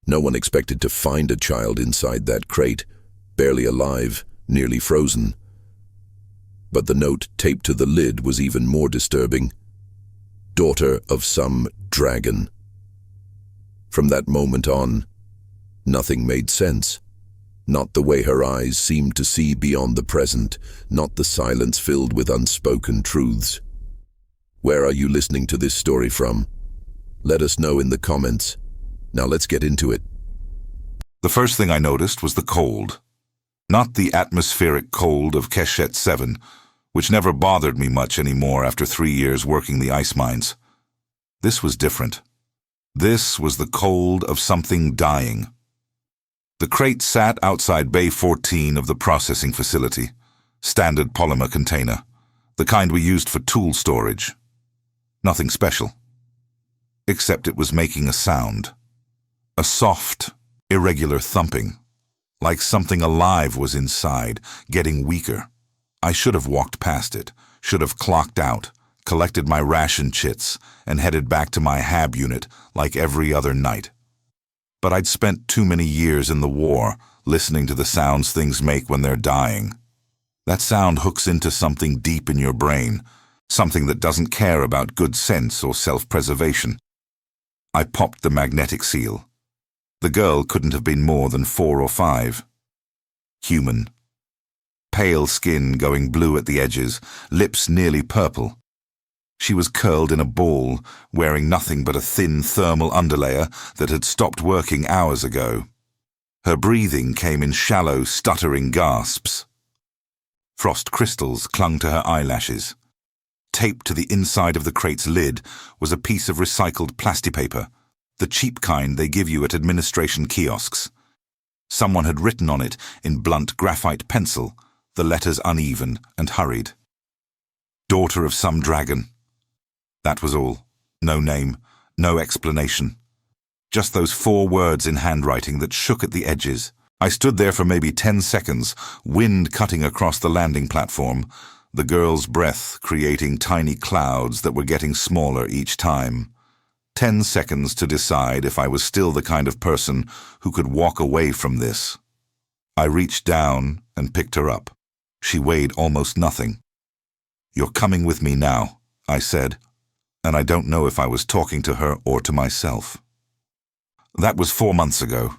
No one expected to find a child inside that crate, barely alive, nearly frozen. But the note taped to the lid was even more disturbing. Daughter of some dragon. From that moment on, nothing made sense. Not the way her eyes seemed to see beyond the present, not the silence filled with unspoken truths. Where are you listening to this story from? Let us know in the comments. Now let's get into it. The first thing I noticed was the cold. Not the atmospheric cold of Keshet 7, which never bothered me much anymore after 3 years working the ice mines. This was different. This was the cold of something dying. The crate sat outside Bay 14 of the processing facility, standard polymer container, the kind we used for tool storage. Nothing special. Except it was making a sound. A soft, irregular thumping, like something alive was inside, getting weaker. I should have walked past it, should have clocked out, collected my ration chits, and headed back to my HAB unit like every other night. But I'd spent too many years in the war listening to the sounds things make when they're dying. That sound hooks into something deep in your brain, something that doesn't care about good sense or self-preservation. I popped the magnetic seal. The girl couldn't have been more than 4 or 5. Human. Pale skin going blue at the edges, lips nearly purple. She was curled in a ball, wearing nothing but a thin thermal underlayer that had stopped working hours ago. Her breathing came in shallow, stuttering gasps. Frost crystals clung to her eyelashes. Taped to the inside of the crate's lid was a piece of recycled plastipaper, the cheap kind they give you at administration kiosks. Someone had written on it in blunt graphite pencil, the letters uneven and hurried. Daughter of some dragon. That was all. No name, no explanation. Just those 4 words in handwriting that shook at the edges. I stood there for maybe 10 seconds, wind cutting across the landing platform, the girl's breath creating tiny clouds that were getting smaller each time. 10 seconds to decide if I was still the kind of person who could walk away from this. I reached down and picked her up. She weighed almost nothing. "You're coming with me now," I said, and I don't know if I was talking to her or to myself. That was 4 months ago.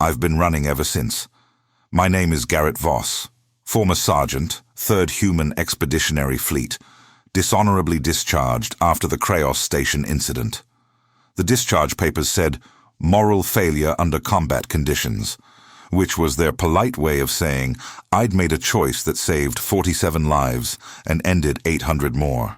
I've been running ever since. My name is Garrett Voss, former sergeant, 3rd Human Expeditionary Fleet, dishonorably discharged after the Kraos Station incident. The discharge papers said, "moral failure under combat conditions," which was their polite way of saying I'd made a choice that saved 47 lives and ended 800 more.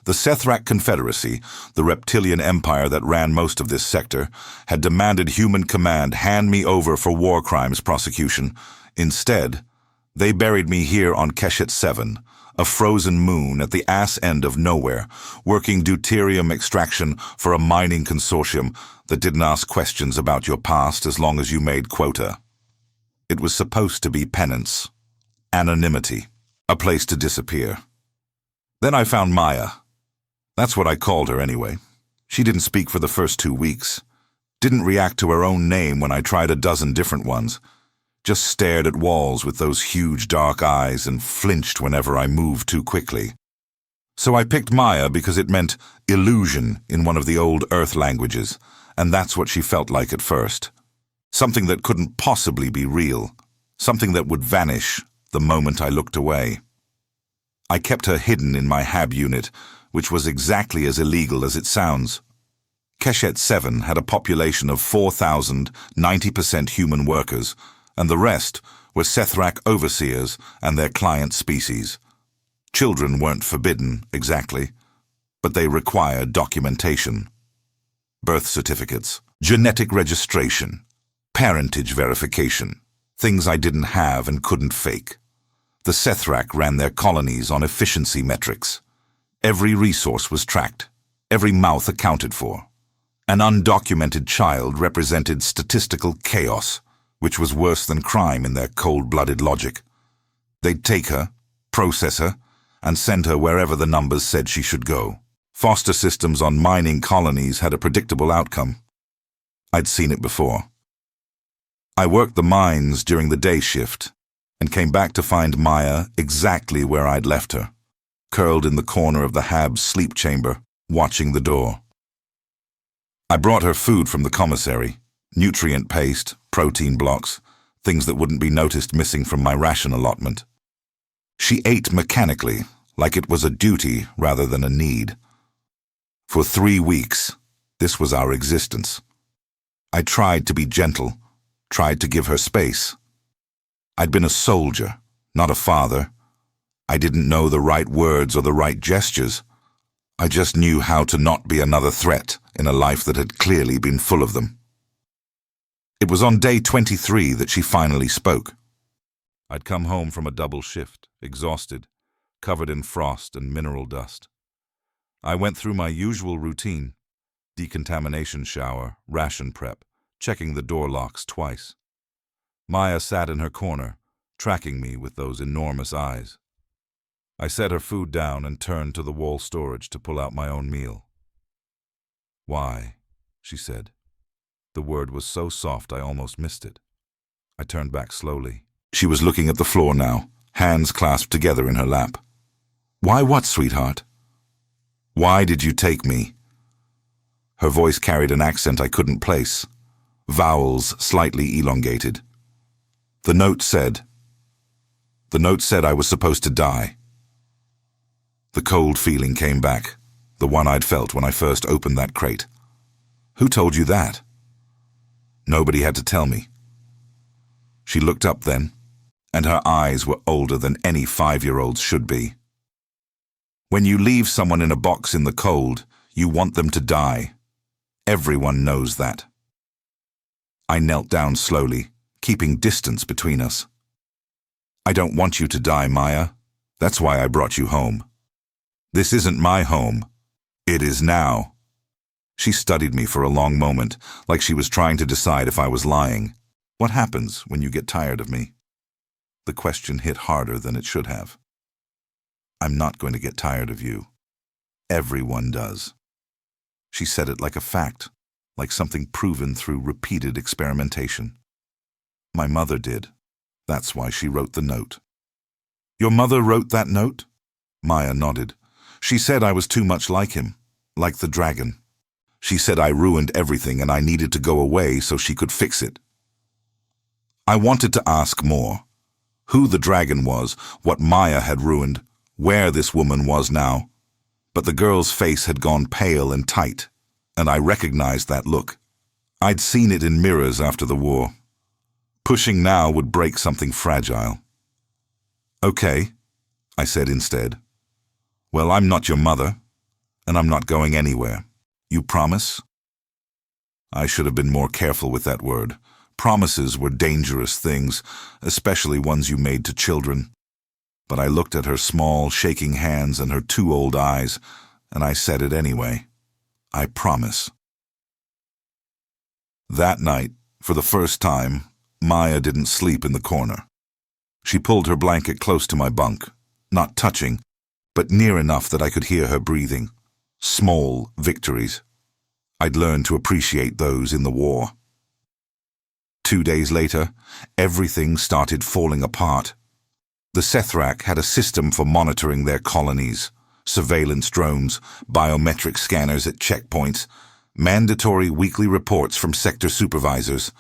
The Sethrak Confederacy, the reptilian empire that ran most of this sector, had demanded Human Command hand me over for war crimes prosecution. Instead, they buried me here on Keshet 7, a frozen moon at the ass end of nowhere, working deuterium extraction for a mining consortium that didn't ask questions about your past as long as you made quota. It was supposed to be penance, anonymity, a place to disappear. Then I found Maya. That's what I called her anyway. She didn't speak for the first 2 weeks. Didn't react to her own name when I tried a dozen different ones. Just stared at walls with those huge dark eyes and flinched whenever I moved too quickly. So I picked Maya because it meant illusion in one of the old Earth languages, and that's what she felt like at first. Something that couldn't possibly be real. Something that would vanish the moment I looked away. I kept her hidden in my HAB unit, which was exactly as illegal as it sounds. Keshet 7 had a population of 4,000 90% human workers, and the rest were Sethrak overseers and their client species. Children weren't forbidden, exactly, but they required documentation. Birth certificates, genetic registration, parentage verification, things I didn't have and couldn't fake. The Sethrak ran their colonies on efficiency metrics. Every resource was tracked, every mouth accounted for. An undocumented child represented statistical chaos, which was worse than crime in their cold-blooded logic. They'd take her, process her, and send her wherever the numbers said she should go. Foster systems on mining colonies had a predictable outcome. I'd seen it before. I worked the mines during the day shift and came back to find Maya exactly where I'd left her, curled in the corner of the Hab's sleep chamber, watching the door. I brought her food from the commissary, nutrient paste, protein blocks, things that wouldn't be noticed missing from my ration allotment. She ate mechanically, like it was a duty rather than a need. For 3 weeks, this was our existence. I tried to be gentle, tried to give her space. I'd been a soldier, not a father. I didn't know the right words or the right gestures. I just knew how to not be another threat in a life that had clearly been full of them. It was on day 23 that she finally spoke. I'd come home from a double shift, exhausted, covered in frost and mineral dust. I went through my usual routine: decontamination shower, ration prep, checking the door locks twice. Maya sat in her corner, tracking me with those enormous eyes. I set her food down and turned to the wall storage to pull out my own meal. "Why?" she said. The word was so soft I almost missed it. I turned back slowly. She was looking at the floor now, hands clasped together in her lap. "Why what, sweetheart? Why did you take me?" Her voice carried an accent I couldn't place, vowels slightly elongated. The note said I was supposed to die. The cold feeling came back, the one I'd felt when I first opened that crate. "Who told you that?" Nobody had to tell me. She looked up then, and her eyes were older than any 5-year-old's should be. When you leave someone in a box in the cold, you want them to die. Everyone knows that. I knelt down slowly, keeping distance between us. "I don't want you to die, Maya. That's why I brought you home. This isn't my home. It is now." She studied me for a long moment, like she was trying to decide if I was lying. What happens when you get tired of me? The question hit harder than it should have. "I'm not going to get tired of you. Everyone does." She said it like a fact, like something proven through repeated experimentation. "My mother did. That's why she wrote the note." "Your mother wrote that note?" Maya nodded. "She said I was too much like him, like the dragon. She said I ruined everything and I needed to go away so she could fix it." I wanted to ask more. Who the dragon was, what Maya had ruined, where this woman was now. But the girl's face had gone pale and tight, and I recognized that look. I'd seen it in mirrors after the war. Pushing now would break something fragile. "Okay," I said instead. "Well, I'm not your mother, and I'm not going anywhere. You promise?" I should have been more careful with that word. Promises were dangerous things, especially ones you made to children. But I looked at her small, shaking hands and her 2 old eyes, and I said it anyway. "I promise." That night, for the first time, Maya didn't sleep in the corner. She pulled her blanket close to my bunk, not touching, but near enough that I could hear her breathing. Small victories. I'd learned to appreciate those in the war. 2 days later, everything started falling apart. The Sethrak had a system for monitoring their colonies: surveillance drones, biometric scanners at checkpoints, mandatory weekly reports from sector supervisors.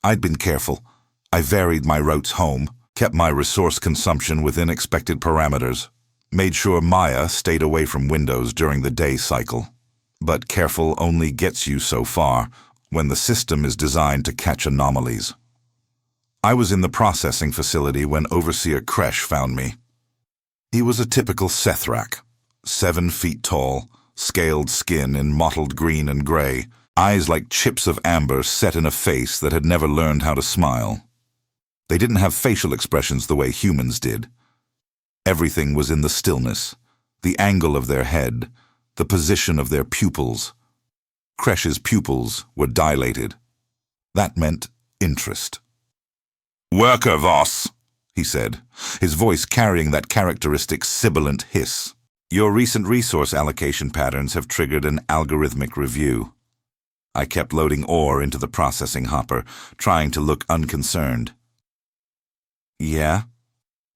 I'd been careful. I varied my routes home, kept my resource consumption within expected parameters, made sure Maya stayed away from windows during the day cycle. But careful only gets you so far when the system is designed to catch anomalies. I was in the processing facility when Overseer Kresh found me. He was a typical Sethrak, 7 feet tall, scaled skin in mottled green and gray, eyes like chips of amber set in a face that had never learned how to smile. They didn't have facial expressions the way humans did. Everything was in the stillness, the angle of their head, the position of their pupils. Kresh's pupils were dilated. That meant interest. "Worker, Voss," he said, his voice carrying that characteristic sibilant hiss. "Your recent resource allocation patterns have triggered an algorithmic review." I kept loading ore into the processing hopper, trying to look unconcerned. Yeah?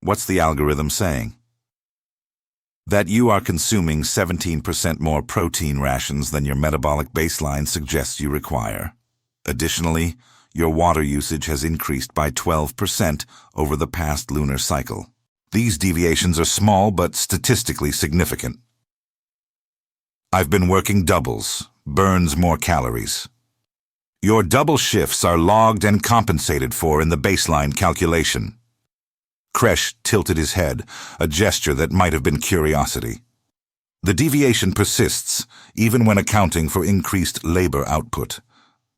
What's the algorithm saying? That you are consuming 17% more protein rations than your metabolic baseline suggests you require. Additionally, your water usage has increased by 12% over the past lunar cycle. These deviations are small but statistically significant. I've been working doubles, burns more calories. Your double shifts are logged and compensated for in the baseline calculation. Kresh tilted his head, a gesture that might have been curiosity. The deviation persists, even when accounting for increased labor output.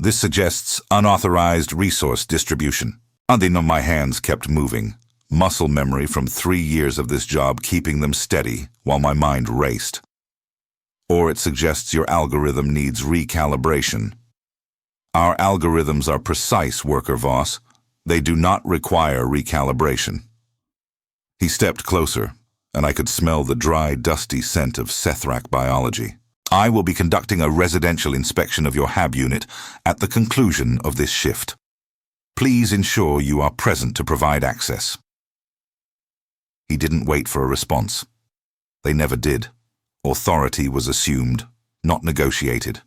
This suggests unauthorized resource distribution. My hands kept moving, muscle memory from 3 years of this job keeping them steady while my mind raced. Or it suggests your algorithm needs recalibration. Our algorithms are precise, Worker Voss. They do not require recalibration. He stepped closer, and I could smell the dry, dusty scent of Sethrak biology. I will be conducting a residential inspection of your HAB unit at the conclusion of this shift. Please ensure you are present to provide access. He didn't wait for a response. They never did. Authority was assumed, not negotiated.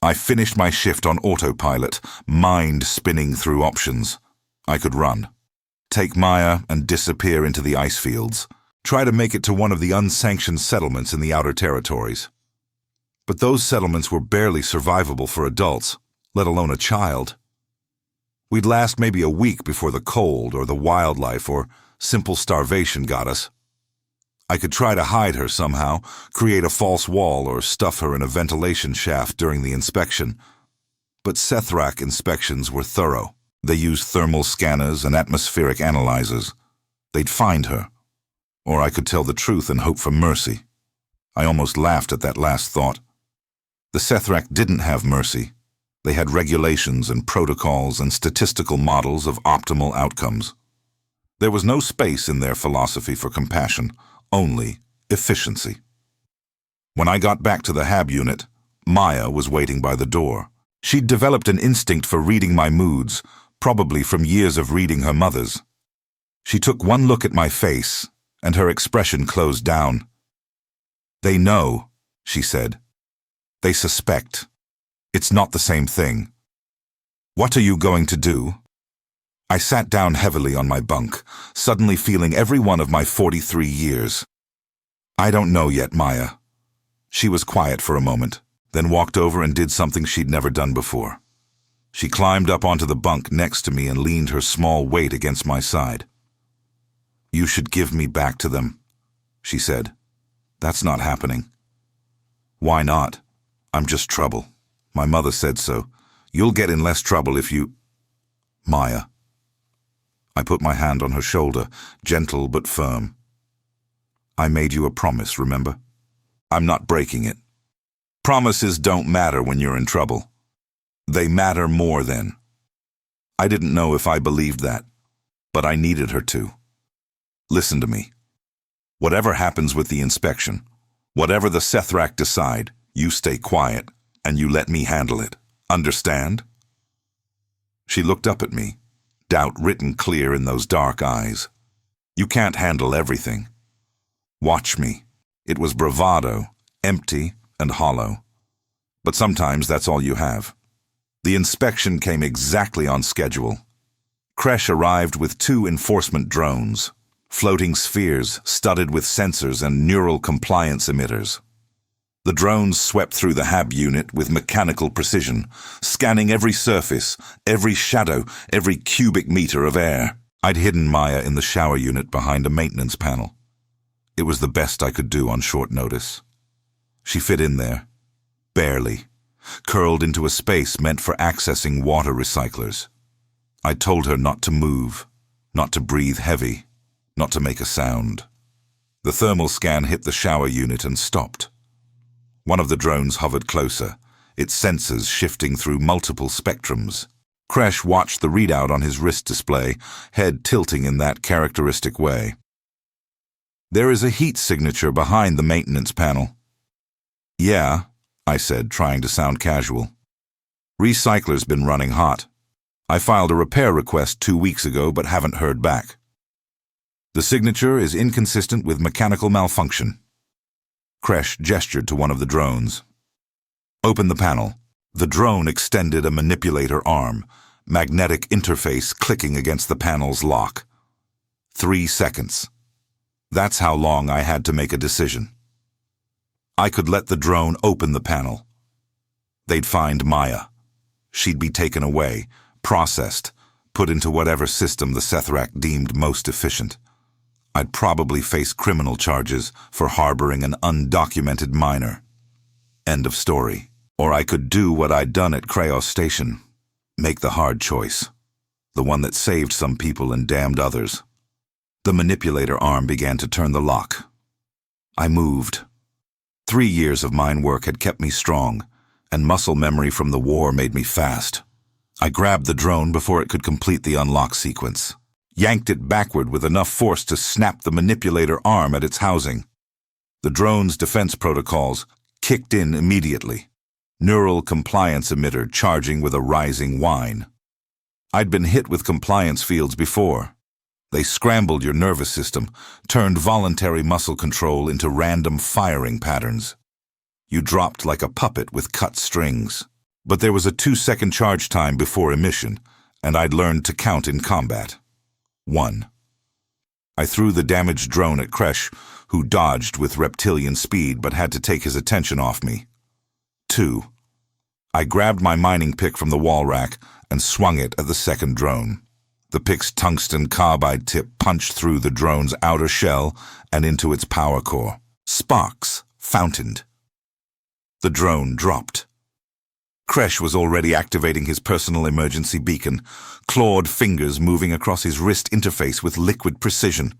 I finished my shift on autopilot, mind spinning through options. I could run. Take Maya and disappear into the ice fields. Try to make it to one of the unsanctioned settlements in the outer territories. But those settlements were barely survivable for adults, let alone a child. We'd last maybe a week before the cold or the wildlife or simple starvation got us. I could try to hide her somehow, create a false wall or stuff her in a ventilation shaft during the inspection. But Sethrak inspections were thorough. They used thermal scanners and atmospheric analyzers. They'd find her. Or I could tell the truth and hope for mercy. I almost laughed at that last thought. The Sethrak didn't have mercy. They had regulations and protocols and statistical models of optimal outcomes. There was no space in their philosophy for compassion, only efficiency. When I got back to the HAB unit, Maya was waiting by the door. She'd developed an instinct for reading my moods, probably from years of reading her mother's. She took one look at my face, and her expression closed down. "They know," she said. "They suspect. It's not the same thing. What are you going to do?" I sat down heavily on my bunk, suddenly feeling every one of my 43 years. "I don't know yet, Maya." She was quiet for a moment, then walked over and did something she'd never done before. She climbed up onto the bunk next to me and leaned her small weight against my side. "You should give me back to them," she said. "That's not happening." "Why not? I'm just trouble. My mother said so. You'll get in less trouble if you—" "Maya." I put my hand on her shoulder, gentle but firm. "I made you a promise, remember? I'm not breaking it. Promises don't matter when you're in trouble. They matter more then." I didn't know if I believed that, but I needed her to. "Listen to me. Whatever happens with the inspection, whatever the Sethrak decide, you stay quiet and you let me handle it. Understand?" She looked up at me, doubt written clear in those dark eyes. "You can't handle everything. Watch me." It was bravado, empty and hollow. But sometimes that's all you have. The inspection came exactly on schedule. Kresh arrived with 2 enforcement drones, floating spheres studded with sensors and neural compliance emitters. The drones swept through the HAB unit with mechanical precision, scanning every surface, every shadow, every cubic meter of air. I'd hidden Maya in the shower unit behind a maintenance panel. It was the best I could do on short notice. She fit in there, barely, curled into a space meant for accessing water recyclers. I told her not to move, not to breathe heavy, not to make a sound. The thermal scan hit the shower unit and stopped. One of the drones hovered closer, its sensors shifting through multiple spectrums. Kresh watched the readout on his wrist display, head tilting in that characteristic way. "There is a heat signature behind the maintenance panel." "Yeah," I said, trying to sound casual. Recycler's been running hot. I filed a repair request 2 weeks ago but haven't heard back. The signature is inconsistent with mechanical malfunction. Kresh gestured to one of the drones. Open the panel. The drone extended a manipulator arm, magnetic interface clicking against the panel's lock. 3 seconds. That's how long I had to make a decision. I could let the drone open the panel. They'd find Maya. She'd be taken away, processed, put into whatever system the Sethrak deemed most efficient. I'd probably face criminal charges for harboring an undocumented minor. End of story. Or I could do what I'd done at Kreos Station. Make the hard choice. The one that saved some people and damned others. The manipulator arm began to turn the lock. I moved. 3 years of mine work had kept me strong, and muscle memory from the war made me fast. I grabbed the drone before it could complete the unlock sequence, yanked it backward with enough force to snap the manipulator arm at its housing. The drone's defense protocols kicked in immediately. Neural compliance emitter charging with a rising whine. I'd been hit with compliance fields before. They scrambled your nervous system, turned voluntary muscle control into random firing patterns. You dropped like a puppet with cut strings. But there was a 2-second charge time before emission, and I'd learned to count in combat. 1. I threw the damaged drone at Kresh, who dodged with reptilian speed but had to take his attention off me. 2. I grabbed my mining pick from the wall rack and swung it at the second drone. The pick's tungsten carbide tip punched through the drone's outer shell and into its power core. Sparks fountained. The drone dropped. Kresh was already activating his personal emergency beacon, clawed fingers moving across his wrist interface with liquid precision.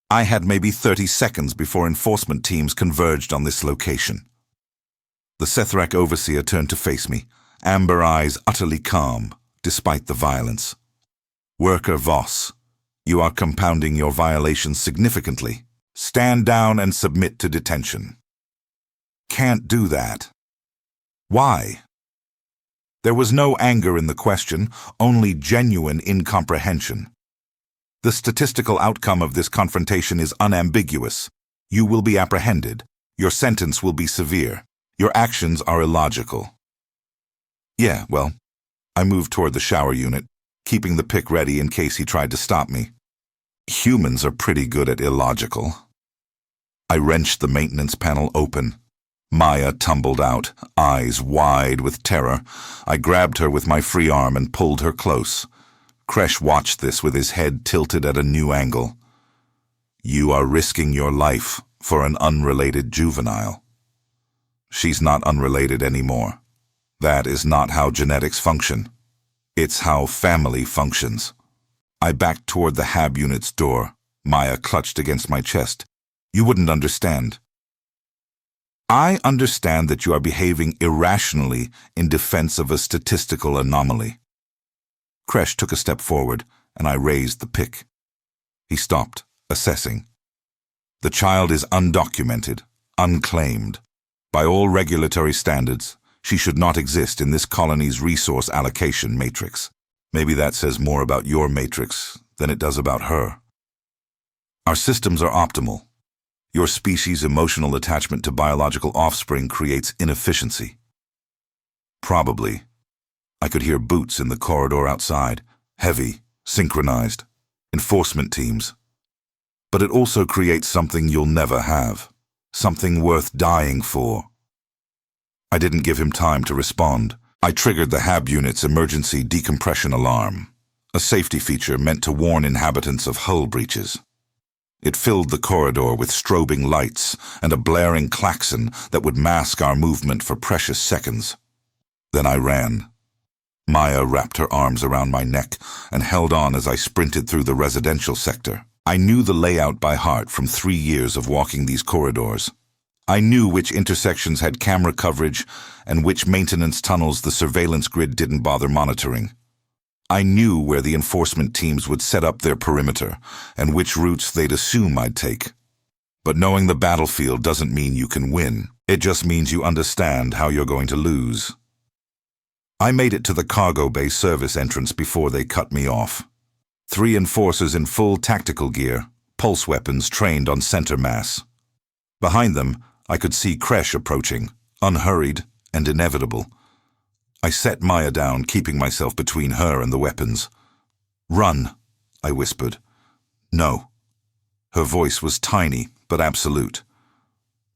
I had maybe 30 seconds before enforcement teams converged on this location. The Sethrak overseer turned to face me, amber eyes utterly calm, despite the violence. Worker Voss, you are compounding your violations significantly. Stand down and submit to detention. Can't do that. Why? There was no anger in the question, only genuine incomprehension. The statistical outcome of this confrontation is unambiguous. You will be apprehended. Your sentence will be severe. Your actions are illogical. Yeah, well, I moved toward the shower unit, keeping the pick ready in case he tried to stop me. Humans are pretty good at illogical. I wrenched the maintenance panel open. Maya tumbled out, eyes wide with terror. I grabbed her with my free arm and pulled her close. Kresh watched this with his head tilted at a new angle. You are risking your life for an unrelated juvenile. She's not unrelated anymore. That is not how genetics function. It's how family functions. I backed toward the HAB unit's door. Maya clutched against my chest. You wouldn't understand. I understand that you are behaving irrationally in defense of a statistical anomaly. Kresh took a step forward, and I raised the pick. He stopped, assessing. The child is undocumented, unclaimed. By all regulatory standards, she should not exist in this colony's resource allocation matrix. Maybe that says more about your matrix than it does about her. Our systems are optimal. Your species' emotional attachment to biological offspring creates inefficiency. Probably. I could hear boots in the corridor outside, heavy, synchronized, enforcement teams. But it also creates something you'll never have, something worth dying for. I didn't give him time to respond. I triggered the HAB unit's emergency decompression alarm, a safety feature meant to warn inhabitants of hull breaches. It filled the corridor with strobing lights and a blaring klaxon that would mask our movement for precious seconds. Then I ran. Maya wrapped her arms around my neck and held on as I sprinted through the residential sector. I knew the layout by heart from 3 years of walking these corridors. I knew which intersections had camera coverage and which maintenance tunnels the surveillance grid didn't bother monitoring. I knew where the enforcement teams would set up their perimeter and which routes they'd assume I'd take. But knowing the battlefield doesn't mean you can win. It just means you understand how you're going to lose. I made it to the cargo bay service entrance before they cut me off. 3 enforcers in full tactical gear, pulse weapons trained on center mass. Behind them, I could see Kresh approaching, unhurried and inevitable. I set Maya down, keeping myself between her and the weapons. "Run," I whispered. "No." Her voice was tiny, but absolute.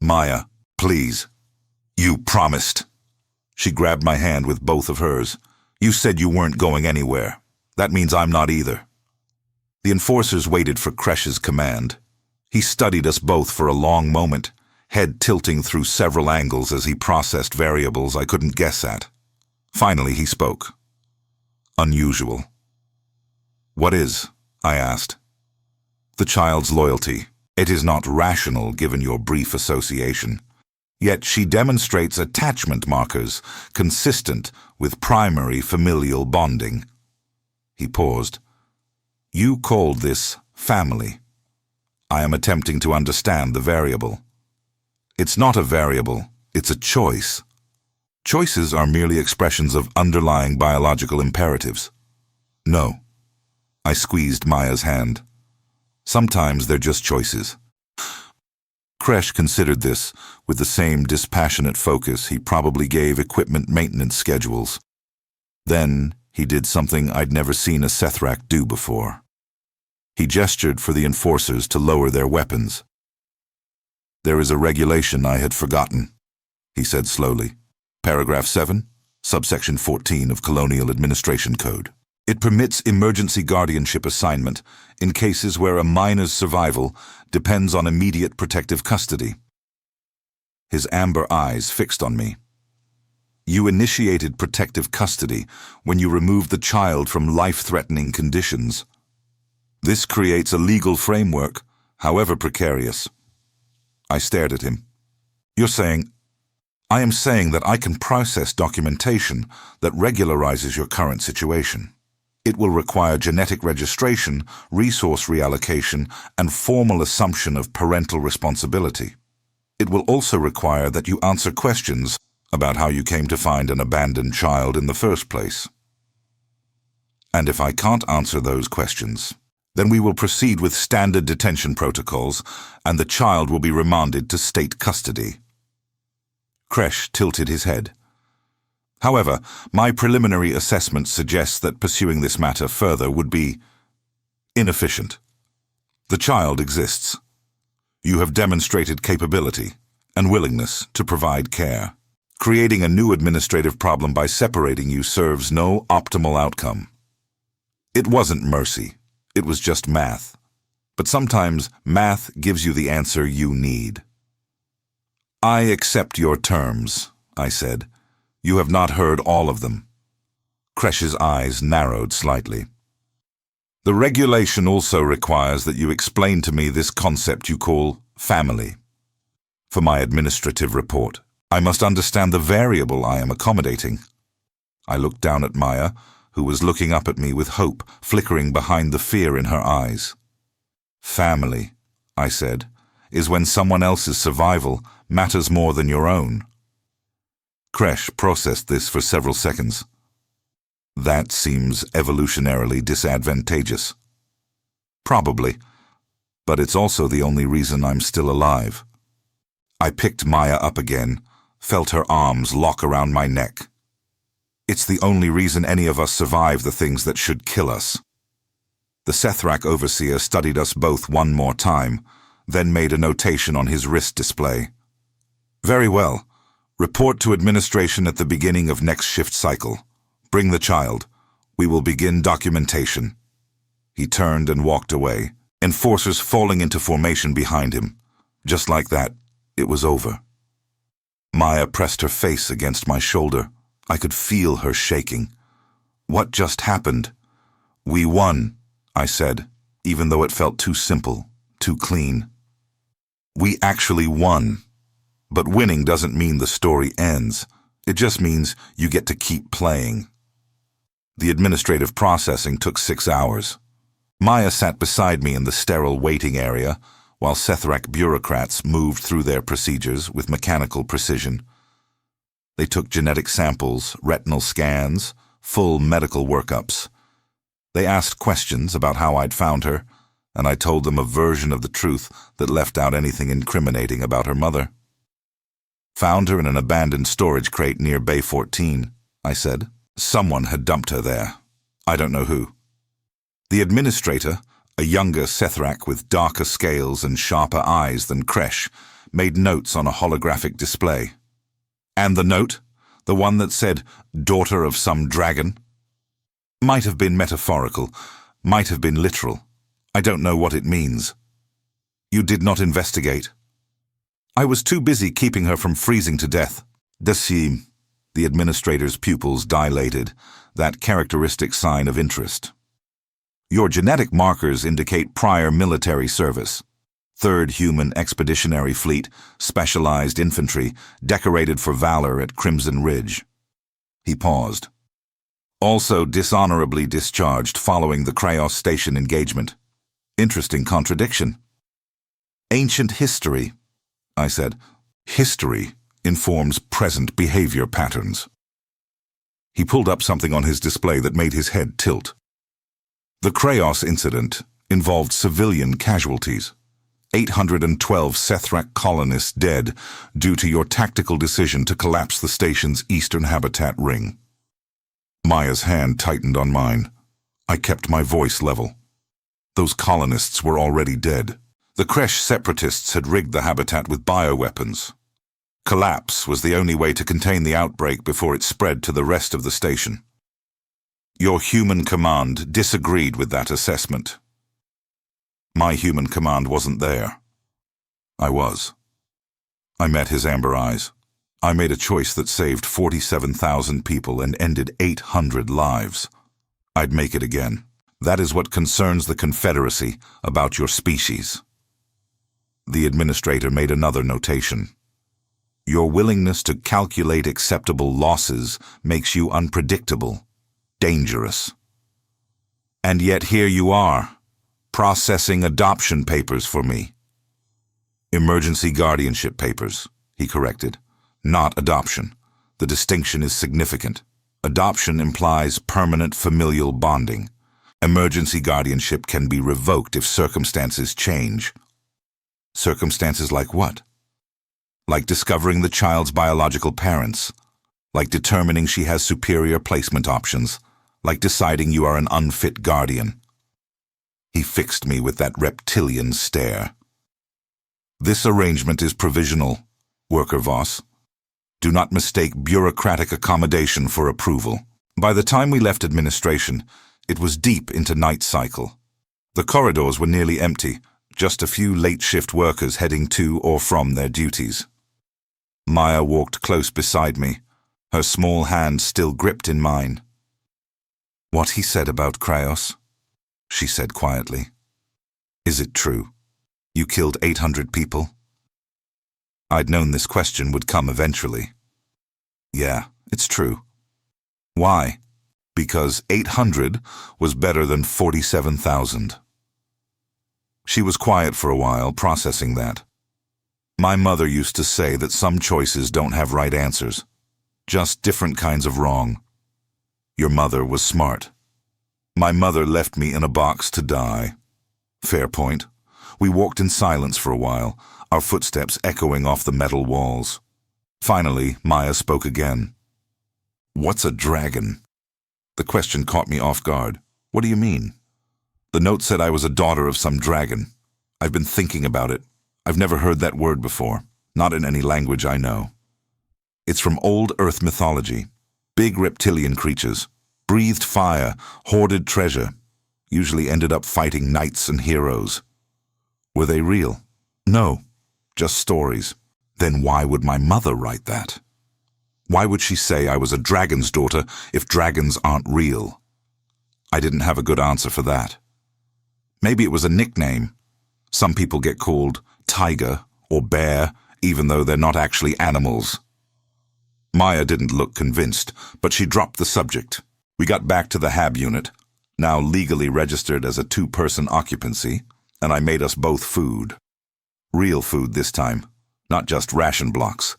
"Maya, please. You promised." She grabbed my hand with both of hers. "You said you weren't going anywhere. That means I'm not either." The enforcers waited for Kresh's command. He studied us both for a long moment, head tilting through several angles as he processed variables I couldn't guess at. Finally, he spoke. "Unusual." "What is?" I asked. "The child's loyalty. It is not rational given your brief association. Yet she demonstrates attachment markers consistent with primary familial bonding." He paused. "You called this family. I am attempting to understand the variable." "It's not a variable, it's a choice. Choices are merely expressions of underlying biological imperatives." "No." I squeezed Maya's hand. "Sometimes they're just choices." Kresh considered this with the same dispassionate focus he probably gave equipment maintenance schedules. Then he did something I'd never seen a Sethrak do before. He gestured for the enforcers to lower their weapons. "There is a regulation I had forgotten," he said slowly. "Paragraph 7, subsection 14 of Colonial Administration Code. It permits emergency guardianship assignment in cases where a minor's survival depends on immediate protective custody." His amber eyes fixed on me. "You initiated protective custody when you removed the child from life-threatening conditions. This creates a legal framework, however precarious." I stared at him. "You're saying—" "I am saying that I can process documentation that regularizes your current situation. It will require genetic registration, resource reallocation, and formal assumption of parental responsibility. It will also require that you answer questions about how you came to find an abandoned child in the first place. And if I can't answer those questions, then we will proceed with standard detention protocols, and the child will be remanded to state custody." Kresh tilted his head. "However, my preliminary assessment suggests that pursuing this matter further would be inefficient. The child exists. You have demonstrated capability and willingness to provide care. Creating a new administrative problem by separating you serves no optimal outcome. It wasn't mercy, it was just math. But sometimes math gives you the answer you need." "I accept your terms," I said. "You have not heard all of them." Kresh's eyes narrowed slightly. "The regulation also requires that you explain to me this concept you call family. For my administrative report, I must understand the variable I am accommodating." I looked down at Maya, who was looking up at me with hope flickering behind the fear in her eyes. "Family," I said, "is when someone else's survival matters more than your own." Kresh processed this for several seconds. "That seems evolutionarily disadvantageous." "Probably, but it's also the only reason I'm still alive." I picked Maya up again, felt her arms lock around my neck. "It's the only reason any of us survive the things that should kill us." The Sethrak overseer studied us both one more time, then made a notation on his wrist display. "Very well. Report to administration at the beginning of next shift cycle. Bring the child. We will begin documentation." He turned and walked away, enforcers falling into formation behind him. Just like that, it was over. Maya pressed her face against my shoulder. I could feel her shaking. "What just happened?" "We won," I said, even though it felt too simple, too clean. "We actually won. But winning doesn't mean the story ends. It just means you get to keep playing." The administrative processing took 6 hours. Maya sat beside me in the sterile waiting area, while Sethrak bureaucrats moved through their procedures with mechanical precision. They took genetic samples, retinal scans, full medical workups. They asked questions about how I'd found her, and I told them a version of the truth that left out anything incriminating about her mother. Found her in an abandoned storage crate near Bay 14, I said. Someone had dumped her there. I don't know who. The administrator, a younger Sethrak with darker scales and sharper eyes than Kresh, made notes on a holographic display. And the note, the one that said, "Daughter of some dragon," might have been metaphorical, might have been literal. I don't know what it means. You did not investigate. I was too busy keeping her from freezing to death. Dasim, the administrator's pupils dilated, that characteristic sign of interest. Your genetic markers indicate prior military service. 3rd Human Expeditionary Fleet, specialized infantry, decorated for valor at Crimson Ridge. He paused. Also dishonorably discharged following the Krayos Station engagement. Interesting contradiction. Ancient history, I said. History informs present behavior patterns. He pulled up something on his display that made his head tilt. The Krayos incident involved civilian casualties. 812 Sethrak colonists dead due to your tactical decision to collapse the station's eastern habitat ring. Maya's hand tightened on mine. I kept my voice level. Those colonists were already dead. The Kresh separatists had rigged the habitat with bioweapons. Collapse was the only way to contain the outbreak before it spread to the rest of the station. Your human command disagreed with that assessment. My human command wasn't there. I was. I met his amber eyes. I made a choice that saved 47,000 people and ended 800 lives. I'd make it again. That is what concerns the Confederacy about your species. The administrator made another notation. Your willingness to calculate acceptable losses makes you unpredictable, dangerous. And yet here you are, processing adoption papers for me. Emergency guardianship papers, he corrected. Not adoption. The distinction is significant. Adoption implies permanent familial bonding. Emergency guardianship can be revoked if circumstances change. Circumstances like what? Like discovering the child's biological parents. Like determining she has superior placement options. Like deciding you are an unfit guardian. He fixed me with that reptilian stare. This arrangement is provisional, Worker Voss. Do not mistake bureaucratic accommodation for approval. By the time we left administration, it was deep into night cycle. The corridors were nearly empty, just a few late-shift workers heading to or from their duties. Maya walked close beside me, her small hand still gripped in mine. What he said about Krayos, she said quietly. Is it true? You killed 800 people? I'd known this question would come eventually. Yeah, it's true. Why? Because 800 was better than 47,000. She was quiet for a while, processing that. My mother used to say that some choices don't have right answers, just different kinds of wrong. Your mother was smart. My mother left me in a box to die. Fair point. We walked in silence for a while, our footsteps echoing off the metal walls. Finally, Maya spoke again. What's a dragon? The question caught me off guard. What do you mean? The note said I was a daughter of some dragon. I've been thinking about it. I've never heard that word before, not in any language I know. It's from old Earth mythology. Big reptilian creatures, breathed fire, hoarded treasure, usually ended up fighting knights and heroes. Were they real? No, just stories. Then why would my mother write that? Why would she say I was a dragon's daughter if dragons aren't real? I didn't have a good answer for that. Maybe it was a nickname. Some people get called tiger or bear, even though they're not actually animals. Maya didn't look convinced, but she dropped the subject. We got back to the HAB unit, now legally registered as a 2-person occupancy, and I made us both food. Real food this time, not just ration blocks.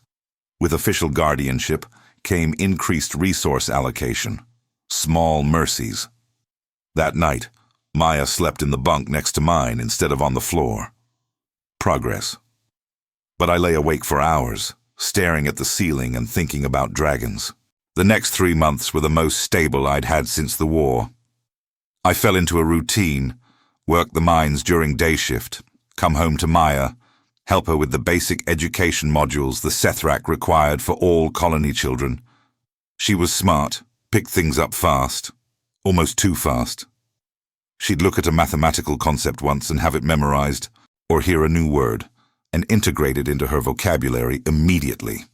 With official guardianship, came increased resource allocation, small mercies. That night, Maya slept in the bunk next to mine instead of on the floor. Progress. But I lay awake for hours, staring at the ceiling and thinking about dragons. The next 3 months were the most stable I'd had since the war. I fell into a routine, worked the mines during day shift, come home to Maya, help her with the basic education modules the Sethrak required for all colony children. She was smart, picked things up fast, almost too fast. She'd look at a mathematical concept once and have it memorized, or hear a new word, and integrate it into her vocabulary immediately.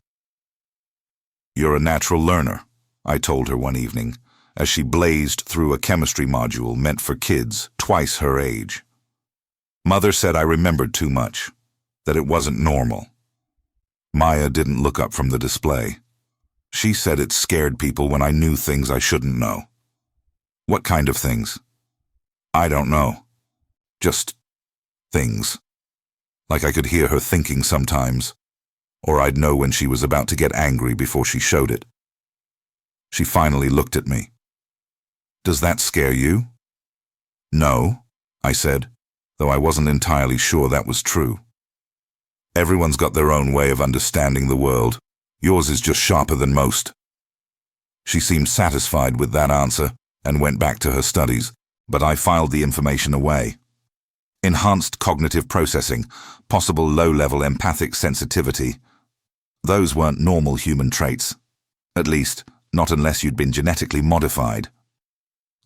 "You're a natural learner," I told her one evening, as she blazed through a chemistry module meant for kids twice her age. Mother said I remembered too much, that it wasn't normal. Maya didn't look up from the display. She said it scared people when I knew things I shouldn't know. What kind of things? I don't know. Just things. Like I could hear her thinking sometimes, or I'd know when she was about to get angry before she showed it. She finally looked at me. "Does that scare you?" "No," I said, though I wasn't entirely sure that was true. "Everyone's got their own way of understanding the world. Yours is just sharper than most." She seemed satisfied with that answer and went back to her studies, but I filed the information away. Enhanced cognitive processing, possible low-level empathic sensitivity. Those weren't normal human traits. At least, not unless you'd been genetically modified.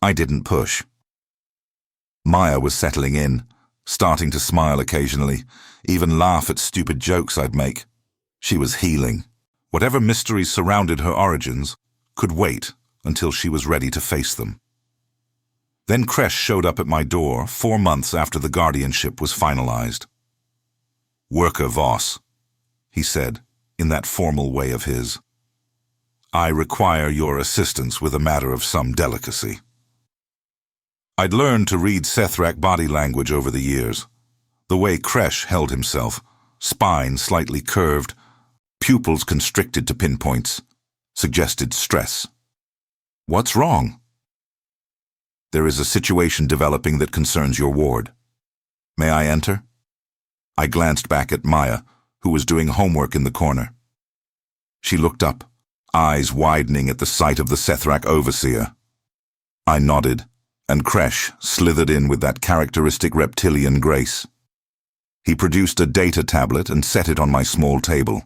I didn't push. Maya was settling in, starting to smile occasionally, even laugh at stupid jokes I'd make. She was healing. Whatever mysteries surrounded her origins could wait until she was ready to face them. Then Kresh showed up at my door 4 months after the guardianship was finalized. "Worker Voss," he said, in that formal way of his. "I require your assistance with a matter of some delicacy." I'd learned to read Sethrak body language over the years. The way Kresh held himself, spine slightly curved, pupils constricted to pinpoints, suggested stress. "What's wrong?" "There is a situation developing that concerns your ward. May I enter?" I glanced back at Maya, who was doing homework in the corner. She looked up, eyes widening at the sight of the Sethrak overseer. I nodded, and Kresh slithered in with that characteristic reptilian grace. He produced a data tablet and set it on my small table.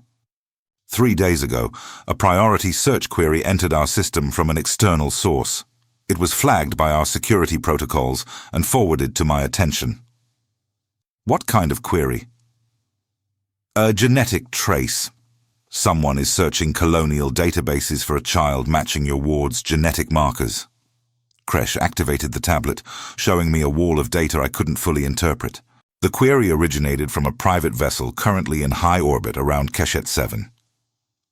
3 days ago, a priority search query entered our system from an external source. It was flagged by our security protocols and forwarded to my attention. "What kind of query?" "A genetic trace. Someone is searching colonial databases for a child matching your ward's genetic markers." Kresh activated the tablet, showing me a wall of data I couldn't fully interpret. The query originated from a private vessel currently in high orbit around Keshet 7.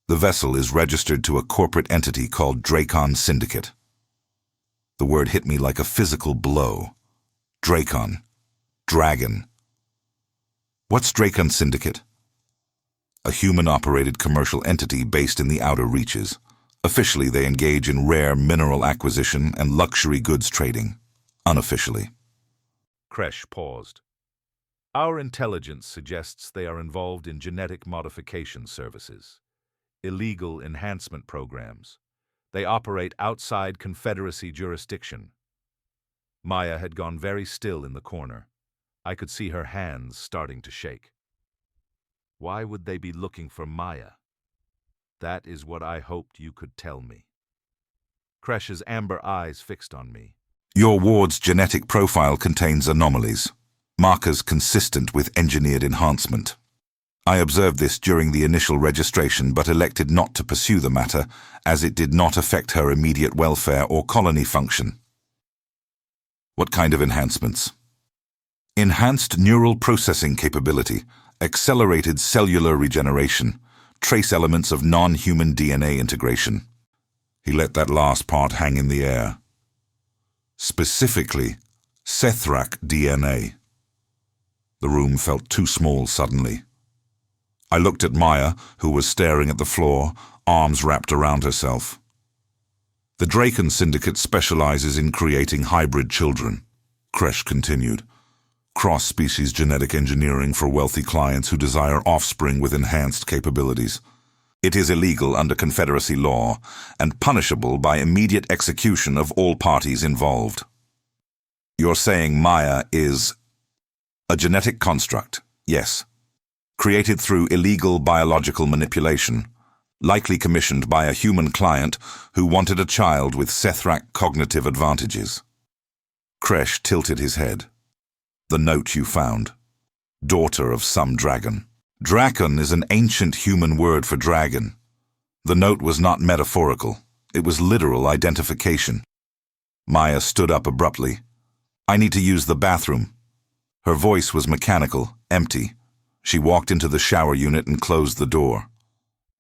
The vessel is registered to a corporate entity called Dracon Syndicate. The word hit me like a physical blow. Dracon. Dragon. What's Dracon Syndicate? A human-operated commercial entity based in the outer reaches. Officially, they engage in rare mineral acquisition and luxury goods trading. Unofficially. Kresh paused. "Our intelligence suggests they are involved in genetic modification services, illegal enhancement programs. They operate outside Confederacy jurisdiction." Maya had gone very still in the corner. I could see her hands starting to shake. Why would they be looking for Maya? That is what I hoped you could tell me. Kresh's amber eyes fixed on me. "Your ward's genetic profile contains anomalies, markers consistent with engineered enhancement. I observed this during the initial registration but elected not to pursue the matter as it did not affect her immediate welfare or colony function." "What kind of enhancements?" "Enhanced neural processing capability, accelerated cellular regeneration, trace elements of non-human DNA integration." He let that last part hang in the air. "Specifically, Sethrak DNA." The room felt too small suddenly. I looked at Maya, who was staring at the floor, arms wrapped around herself. The Draken Syndicate specializes in creating hybrid children, Kresh continued. Cross-species genetic engineering for wealthy clients who desire offspring with enhanced capabilities. It is illegal under Confederacy law and punishable by immediate execution of all parties involved. You're saying Maya is a genetic construct, yes, created through illegal biological manipulation, likely commissioned by a human client who wanted a child with Sethrak cognitive advantages. Kresh tilted his head. The note you found. Daughter of some dragon. Drakon is an ancient human word for dragon. The note was not metaphorical. It was literal identification. Maya stood up abruptly. I need to use the bathroom. Her voice was mechanical, empty. She walked into the shower unit and closed the door.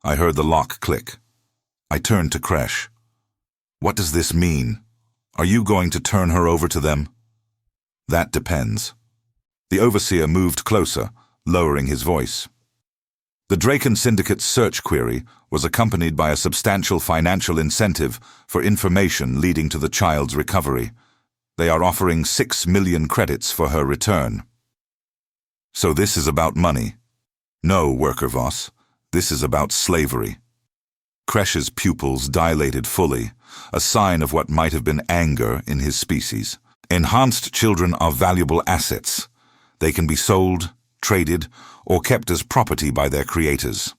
I heard the lock click. I turned to Kresh. What does this mean? Are you going to turn her over to them? That depends. The overseer moved closer, lowering his voice. The Draken Syndicate's search query was accompanied by a substantial financial incentive for information leading to the child's recovery. They are offering 6 million credits for her return. So this is about money. No, Worker Voss. This is about slavery. Kresh's pupils dilated fully, a sign of what might have been anger in his species. Enhanced children are valuable assets. They can be sold, traded, or kept as property by their creators.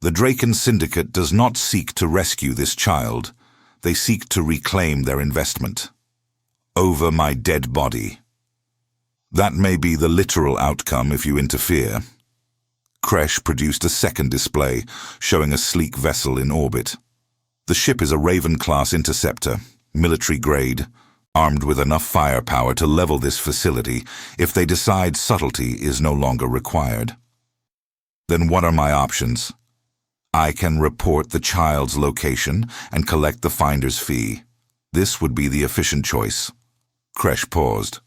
The Draken Syndicate does not seek to rescue this child. They seek to reclaim their investment. Over my dead body. That may be the literal outcome if you interfere. Kresh produced a second display, showing a sleek vessel in orbit. The ship is a Raven-class interceptor, military-grade, armed with enough firepower to level this facility if they decide subtlety is no longer required. Then what are my options? I can report the child's location and collect the finder's fee. This would be the efficient choice. Kresh paused.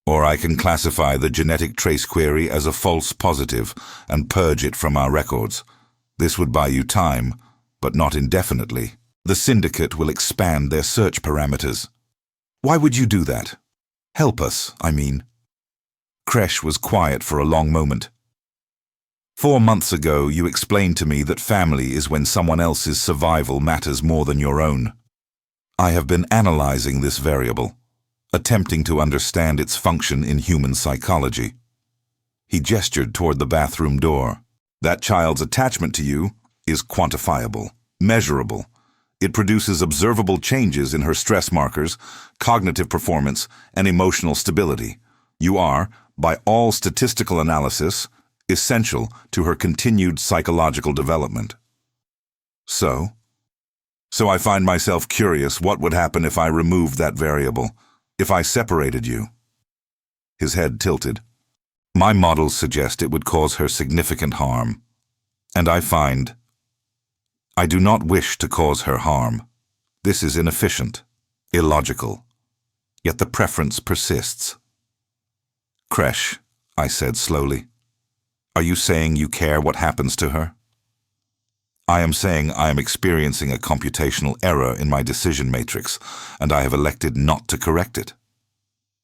Or I can classify the genetic trace query as a false positive and purge it from our records. This would buy you time, but not indefinitely. The Syndicate will expand their search parameters. Why would you do that? Help us, I mean. Kresh was quiet for a long moment. 4 months ago, you explained to me that family is when someone else's survival matters more than your own. I have been analyzing this variable, attempting to understand its function in human psychology. He gestured toward the bathroom door. That child's attachment to you is quantifiable, measurable. It produces observable changes in her stress markers, cognitive performance, and emotional stability. You are, by all statistical analysis, essential to her continued psychological development. So I find myself curious what would happen if I removed that variable, if I separated you. His head tilted. My models suggest it would cause her significant harm, and I do not wish to cause her harm. This is inefficient, illogical, yet the preference persists. Kresh, I said slowly, are you saying you care what happens to her? I am saying I am experiencing a computational error in my decision matrix, and I have elected not to correct it.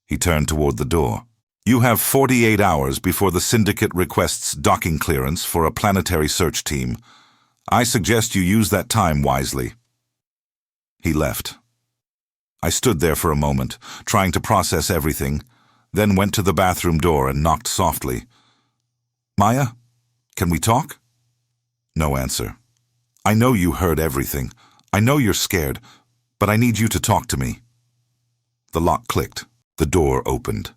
He turned toward the door. You have 48 hours before the Syndicate requests docking clearance for a planetary search team. I suggest you use that time wisely. He left. I stood there for a moment, trying to process everything, then went to the bathroom door and knocked softly. Maya, can we talk? No answer. I know you heard everything. I know you're scared, but I need you to talk to me. The lock clicked. The door opened.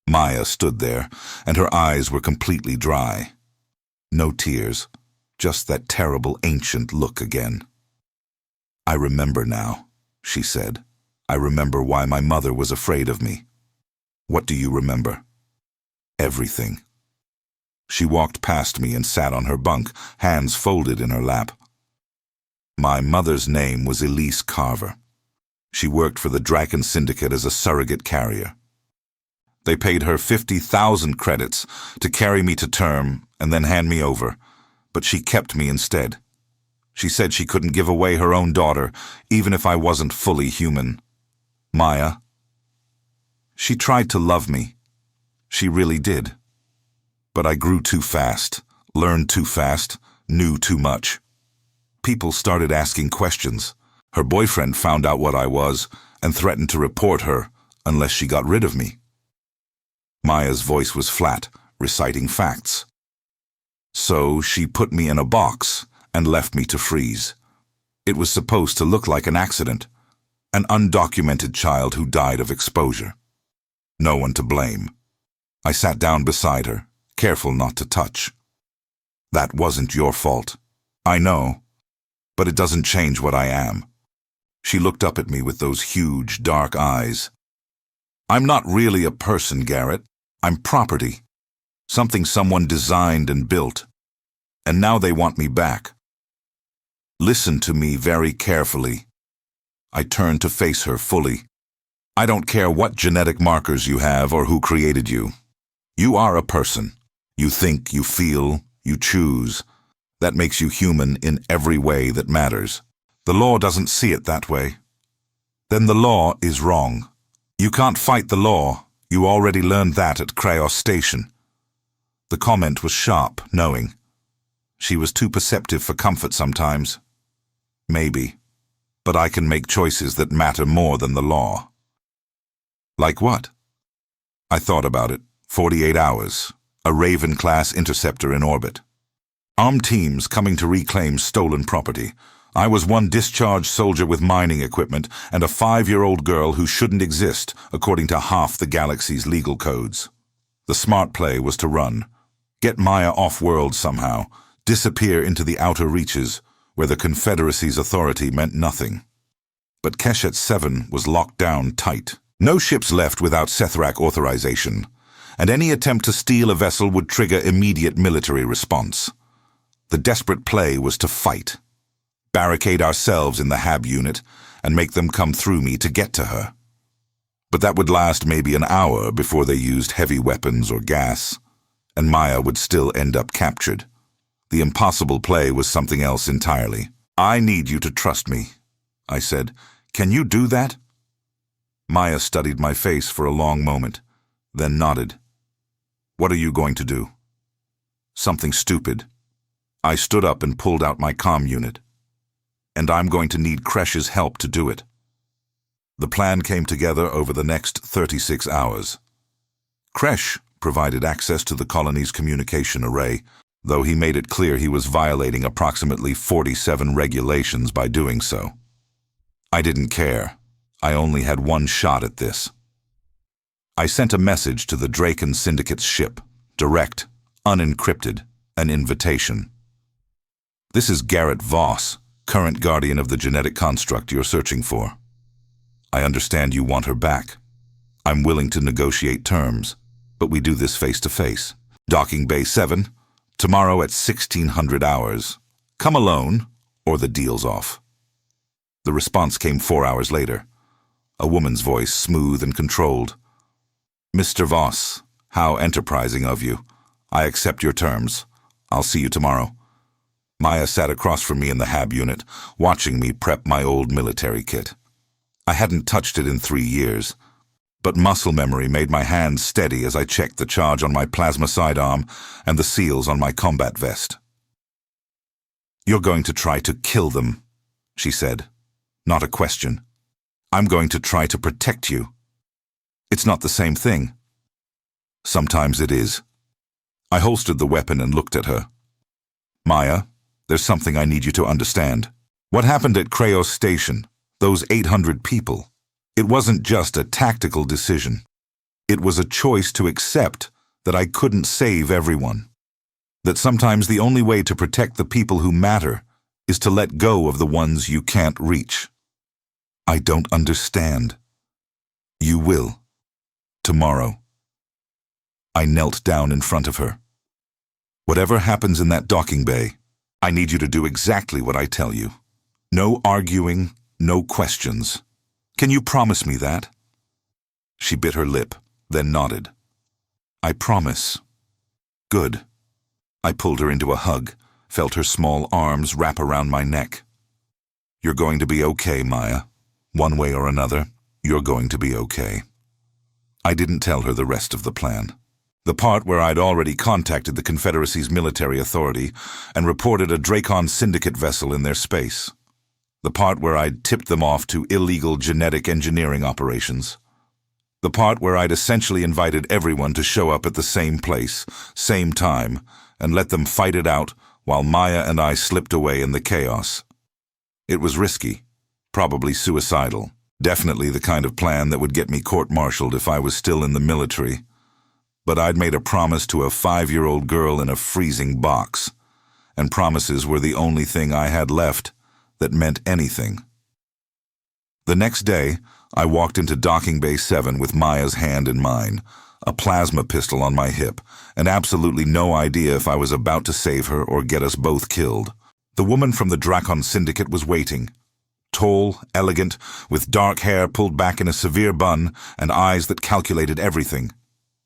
Maya stood there, and her eyes were completely dry. No tears. Just that terrible ancient look again. I remember now, she said. I remember why my mother was afraid of me. What do you remember? Everything. She walked past me and sat on her bunk, hands folded in her lap. My mother's name was Elise Carver. She worked for the Draken Syndicate as a surrogate carrier. They paid her 50,000 credits to carry me to term and then hand me over, but she kept me instead. She said she couldn't give away her own daughter, even if I wasn't fully human. Maya. She tried to love me. She really did. But I grew too fast, learned too fast, knew too much. People started asking questions. Her boyfriend found out what I was and threatened to report her unless she got rid of me. Maya's voice was flat, reciting facts. So she put me in a box and left me to freeze. It was supposed to look like an accident, an undocumented child who died of exposure. No one to blame. I sat down beside her, careful not to touch. That wasn't your fault. I know, but it doesn't change what I am. She looked up at me with those huge, dark eyes. I'm not really a person, Garrett. I'm property. Something someone designed and built. And now they want me back. Listen to me very carefully. I turned to face her fully. I don't care what genetic markers you have or who created you. You are a person. You think, you feel, you choose. That makes you human in every way that matters. The law doesn't see it that way. Then the law is wrong. You can't fight the law. You already learned that at Kraos Station. The comment was sharp, knowing. She was too perceptive for comfort sometimes. Maybe. But I can make choices that matter more than the law. Like what? I thought about it. 48 hours. A Raven-class interceptor in orbit. Armed teams coming to reclaim stolen property. I was one discharged soldier with mining equipment and a 5-year-old girl who shouldn't exist according to half the galaxy's legal codes. The smart play was to run. Get Maya off-world somehow. Disappear into the outer reaches, where the Confederacy's authority meant nothing. But Keshet 7 was locked down tight. No ships left without Sethrak authorization, and any attempt to steal a vessel would trigger immediate military response. The desperate play was to fight. Barricade ourselves in the HAB unit and make them come through me to get to her. But that would last maybe an hour before they used heavy weapons or gas, and Maya would still end up captured. The impossible play was something else entirely. I need you to trust me, I said. Can you do that? Maya studied my face for a long moment, then nodded. What are you going to do? Something stupid. I stood up and pulled out my comm unit. And I'm going to need Kresh's help to do it. The plan came together over the next 36 hours. Kresh provided access to the colony's communication array, though he made it clear he was violating approximately 47 regulations by doing so. I didn't care. I only had one shot at this. I sent a message to the Draken Syndicate's ship, direct, unencrypted, an invitation. This is Garrett Voss, current guardian of the genetic construct you're searching for. I understand you want her back. I'm willing to negotiate terms, but we do this face-to-face. Docking Bay 7, tomorrow at 1600 hours. Come alone, or the deal's off. The response came 4 hours later. A woman's voice, smooth and controlled. Mr. Voss, how enterprising of you. I accept your terms. I'll see you tomorrow. Maya sat across from me in the HAB unit, watching me prep my old military kit. I hadn't touched it in 3 years, but muscle memory made my hands steady as I checked the charge on my plasma sidearm and the seals on my combat vest. You're going to try to kill them, she said. Not a question. I'm going to try to protect you. It's not the same thing. Sometimes it is. I holstered the weapon and looked at her. Maya, there's something I need you to understand. What happened at Kraos Station, those 800 people, it wasn't just a tactical decision. It was a choice to accept that I couldn't save everyone. That sometimes the only way to protect the people who matter is to let go of the ones you can't reach. I don't understand. You will. Tomorrow. I knelt down in front of her. Whatever happens in that docking bay, I need you to do exactly what I tell you. No arguing, no questions. Can you promise me that? She bit her lip, then nodded. I promise. Good. I pulled her into a hug, felt her small arms wrap around my neck. "You're going to be okay, Maya. One way or another, you're going to be okay." I didn't tell her the rest of the plan. The part where I'd already contacted the Confederacy's military authority and reported a Dracon Syndicate vessel in their space. The part where I'd tipped them off to illegal genetic engineering operations. The part where I'd essentially invited everyone to show up at the same place, same time, and let them fight it out while Maya and I slipped away in the chaos. It was risky, probably suicidal, definitely the kind of plan that would get me court-martialed if I was still in the military. But I'd made a promise to a 5-year-old girl in a freezing box, and promises were the only thing I had left that meant anything. The next day, I walked into Docking Bay 7 with Maya's hand in mine, a plasma pistol on my hip, and absolutely no idea if I was about to save her or get us both killed. The woman from the Dracon Syndicate was waiting. Tall, elegant, with dark hair pulled back in a severe bun and eyes that calculated everything.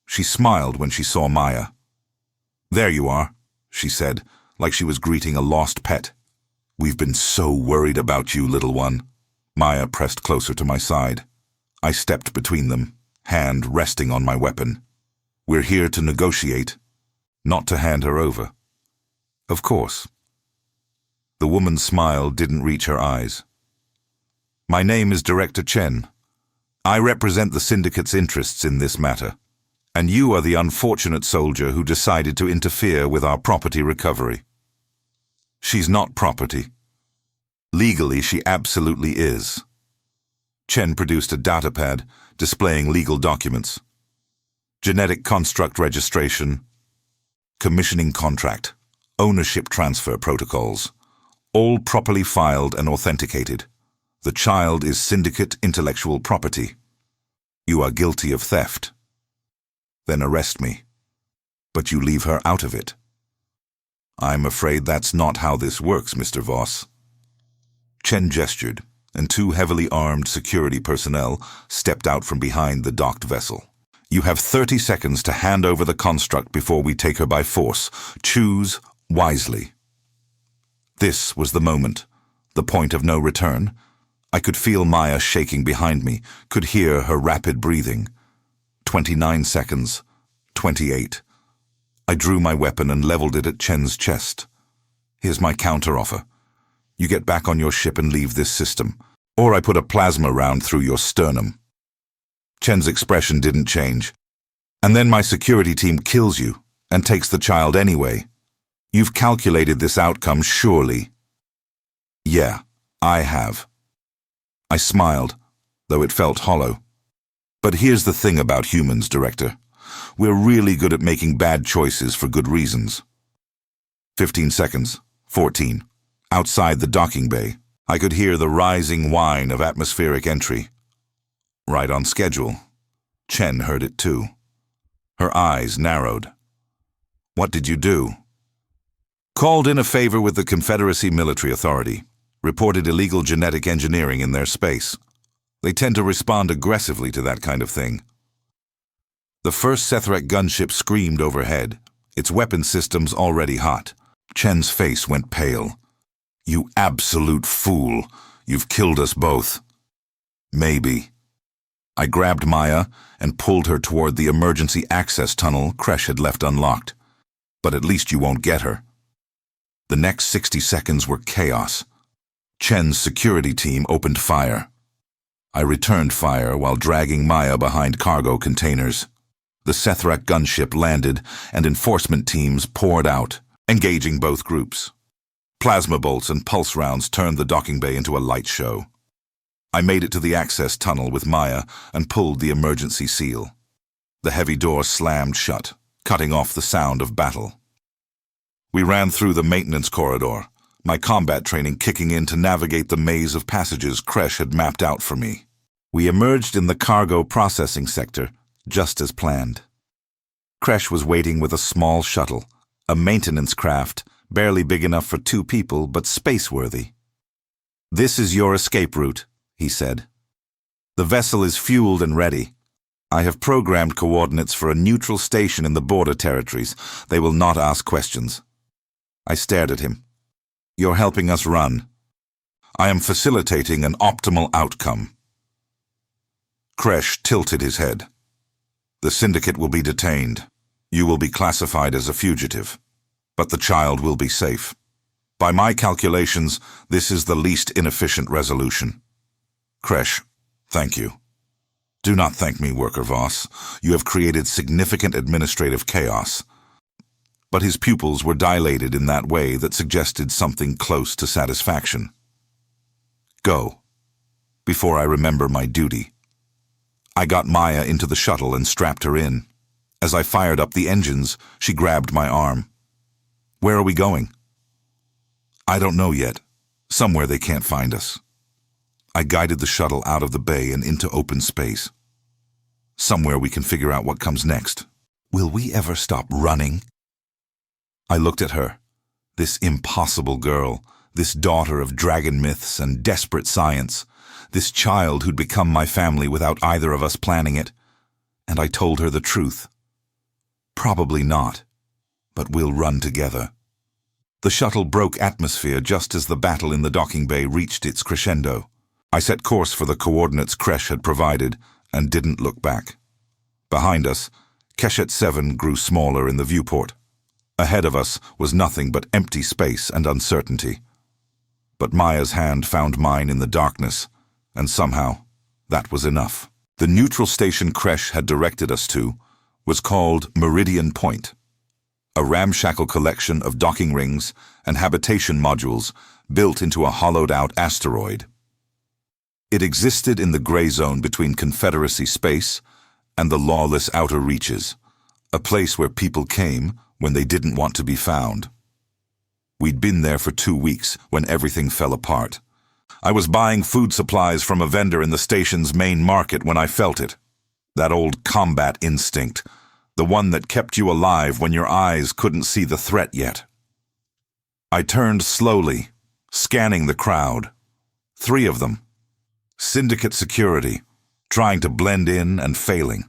She smiled when she saw Maya. "There you are," she said, like she was greeting a lost pet. "We've been so worried about you, little one." Maya pressed closer to my side. I stepped between them, hand resting on my weapon. "We're here to negotiate, not to hand her over." "Of course." The woman's smile didn't reach her eyes. "My name is Director Chen. I represent the Syndicate's interests in this matter, and you are the unfortunate soldier who decided to interfere with our property recovery." "She's not property. Legally, she absolutely is." Chen produced a datapad displaying legal documents. Genetic construct registration, commissioning contract, ownership transfer protocols, all properly filed and authenticated. The child is Syndicate intellectual property. You are guilty of theft. Then arrest me. But you leave her out of it. I'm afraid that's not how this works, Mr. Voss. Chen gestured, and 2 heavily armed security personnel stepped out from behind the docked vessel. "You have 30 seconds to hand over the construct before we take her by force. Choose wisely." This was the moment, the point of no return. I could feel Maya shaking behind me, could hear her rapid breathing. 29 seconds. 28. I drew my weapon and leveled it at Chen's chest. "Here's my counteroffer. You get back on your ship and leave this system, or I put a plasma round through your sternum." Chen's expression didn't change. "And then my security team kills you and takes the child anyway. You've calculated this outcome, surely." "Yeah, I have." I smiled, though it felt hollow. "But here's the thing about humans, Director. We're really good at making bad choices for good reasons." 15 seconds. 14. Outside the docking bay, I could hear the rising whine of atmospheric entry. Right on schedule. Chen heard it too. Her eyes narrowed. "What did you do?" "Called in a favor with the Confederacy Military Authority. Reported illegal genetic engineering in their space. They tend to respond aggressively to that kind of thing." The first Sethrek gunship screamed overhead, its weapon systems already hot. Chen's face went pale. "You absolute fool. You've killed us both." "Maybe." I grabbed Maya and pulled her toward the emergency access tunnel Kresh had left unlocked. "But at least you won't get her." The next 60 seconds were chaos. Chen's security team opened fire. I returned fire while dragging Maya behind cargo containers. The Sethrek gunship landed, and enforcement teams poured out, engaging both groups. Plasma bolts and pulse rounds turned the docking bay into a light show. I made it to the access tunnel with Maya and pulled the emergency seal. The heavy door slammed shut, cutting off the sound of battle. We ran through the maintenance corridor, my combat training kicking in to navigate the maze of passages Kresh had mapped out for me. We emerged in the cargo processing sector, just as planned. Kresh was waiting with a small shuttle, a maintenance craft, barely big enough for 2 people, but space-worthy. "This is your escape route," he said. "The vessel is fueled and ready. I have programmed coordinates for a neutral station in the border territories. They will not ask questions." I stared at him. You're helping us run. I am facilitating an optimal outcome. Kresh tilted his head. The syndicate will be detained. You will be classified as a fugitive. But the child will be safe. By my calculations, this is the least inefficient resolution. Kresh, thank you. Do not thank me, Worker Voss. You have created significant administrative chaos. But his pupils were dilated in that way that suggested something close to satisfaction. Go, before I remember my duty. I got Maya into the shuttle and strapped her in. As I fired up the engines, she grabbed my arm. Where are we going? I don't know yet. Somewhere they can't find us. I guided the shuttle out of the bay and into open space. Somewhere we can figure out what comes next. Will we ever stop running? I looked at her, this impossible girl, this daughter of dragon myths and desperate science, this child who'd become my family without either of us planning it, and I told her the truth. Probably not, but we'll run together. The shuttle broke atmosphere just as the battle in the docking bay reached its crescendo. I set course for the coordinates Kresh had provided and didn't look back. Behind us, Keshet 7 grew smaller in the viewport. Ahead of us was nothing but empty space and uncertainty. But Maya's hand found mine in the darkness, and somehow that was enough. The neutral station Kresh had directed us to was called Meridian Point, a ramshackle collection of docking rings and habitation modules built into a hollowed-out asteroid. It existed in the gray zone between Confederacy space and the lawless outer reaches, a place where people came when they didn't want to be found. We'd been there for 2 weeks when everything fell apart. I was buying food supplies from a vendor in the station's main market when I felt it. That old combat instinct, the one that kept you alive when your eyes couldn't see the threat yet. I turned slowly, scanning the crowd. 3 of them. Syndicate security, trying to blend in and failing.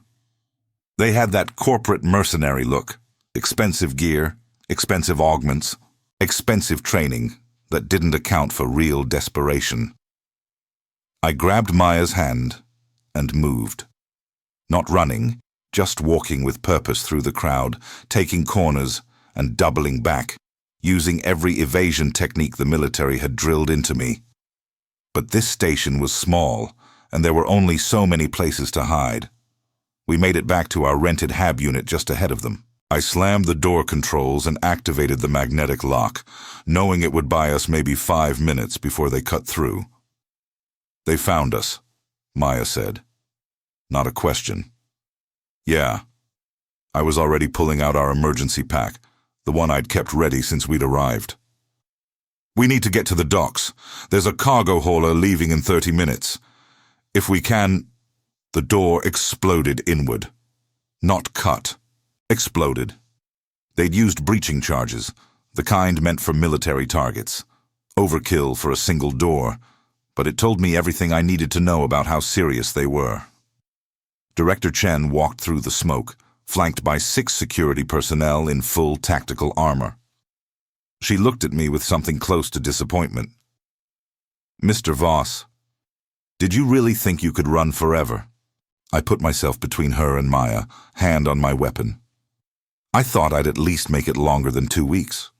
They had that corporate mercenary look. Expensive gear, expensive augments, expensive training that didn't account for real desperation. I grabbed Maya's hand and moved. Not running, just walking with purpose through the crowd, taking corners and doubling back, using every evasion technique the military had drilled into me. But this station was small, and there were only so many places to hide. We made it back to our rented hab unit just ahead of them. I slammed the door controls and activated the magnetic lock, knowing it would buy us maybe 5 minutes before they cut through. They found us, Maya said. Not a question. Yeah. I was already pulling out our emergency pack, the one I'd kept ready since we'd arrived. We need to get to the docks. There's a cargo hauler leaving in 30 minutes. If we can... The door exploded inward. Not cut. Exploded. They'd used breaching charges, the kind meant for military targets. Overkill for a single door, but it told me everything I needed to know about how serious they were. Director Chen walked through the smoke, flanked by 6 security personnel in full tactical armor. She looked at me with something close to disappointment. Mr. Voss, did you really think you could run forever? I put myself between her and Maya, hand on my weapon. I thought I'd at least make it longer than 2 weeks.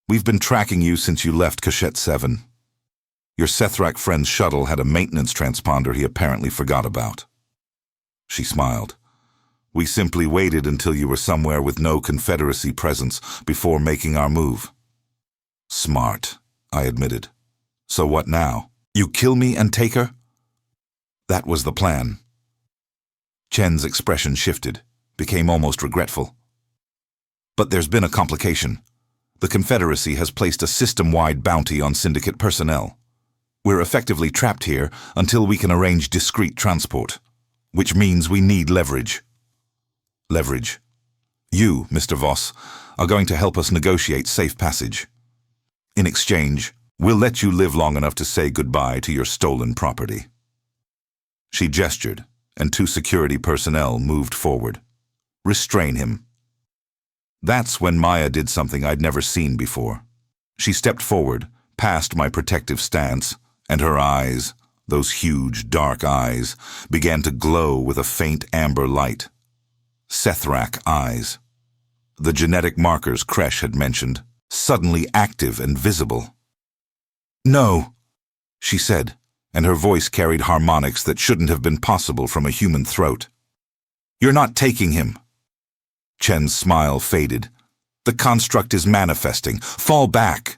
We've been tracking you since you left Keshet 7. Your Sethrak friend's shuttle had a maintenance transponder he apparently forgot about. She smiled. We simply waited until you were somewhere with no Confederacy presence before making our move. Smart, I admitted. So what now? You kill me and take her? That was the plan. Chen's expression shifted, became almost regretful. But there's been a complication. The Confederacy has placed a system-wide bounty on Syndicate personnel. We're effectively trapped here until we can arrange discreet transport, which means we need leverage. Leverage. You, Mr. Voss, are going to help us negotiate safe passage. In exchange, we'll let you live long enough to say goodbye to your stolen property. She gestured, and 2 security personnel moved forward. Restrain him. That's when Maya did something I'd never seen before. She stepped forward, past my protective stance, and her eyes, those huge, dark eyes, began to glow with a faint amber light. Sethrak eyes. The genetic markers Kresh had mentioned, suddenly active and visible. "No," she said, and her voice carried harmonics that shouldn't have been possible from a human throat. "You're not taking him." Chen's smile faded. "The construct is manifesting. Fall back."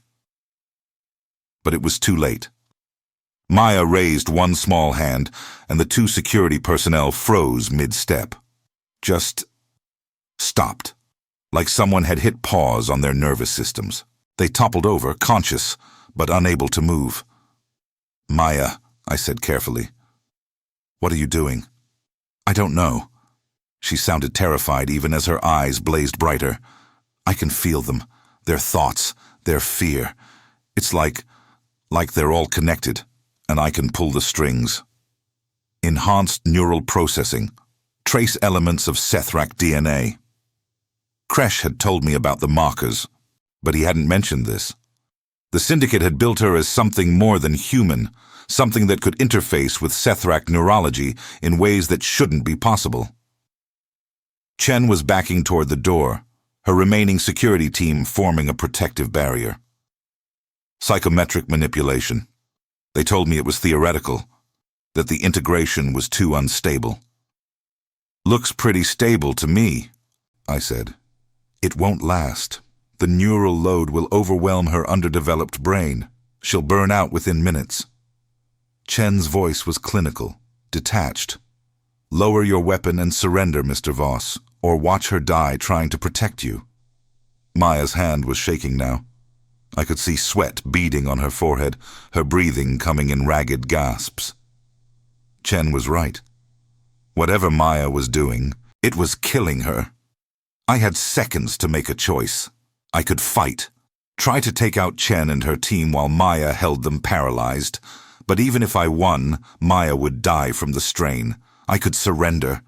But it was too late. Maya raised one small hand, and the two security personnel froze mid-step. Just stopped, like someone had hit pause on their nervous systems. They toppled over, conscious, but unable to move. "Maya," I said carefully. "What are you doing?" "I don't know." She sounded terrified even as her eyes blazed brighter. "I can feel them, their thoughts, their fear. It's like they're all connected, and I can pull the strings. Enhanced neural processing. Trace elements of Sethrak DNA. Kresh had told me about the markers, but he hadn't mentioned this. The Syndicate had built her as something more than human, something that could interface with Sethrak neurology in ways that shouldn't be possible. Chen was backing toward the door, her remaining security team forming a protective barrier. Psychometric manipulation. They told me it was theoretical, that the integration was too unstable. "Looks pretty stable to me," I said. "It won't last. The neural load will overwhelm her underdeveloped brain. She'll burn out within minutes." Chen's voice was clinical, detached. "Lower your weapon and surrender, Mr. Voss, or watch her die trying to protect you." Maya's hand was shaking now. I could see sweat beading on her forehead, her breathing coming in ragged gasps. Chen was right. Whatever Maya was doing, it was killing her. I had seconds to make a choice. I could fight, try to take out Chen and her team while Maya held them paralyzed. But even if I won, Maya would die from the strain. I could surrender,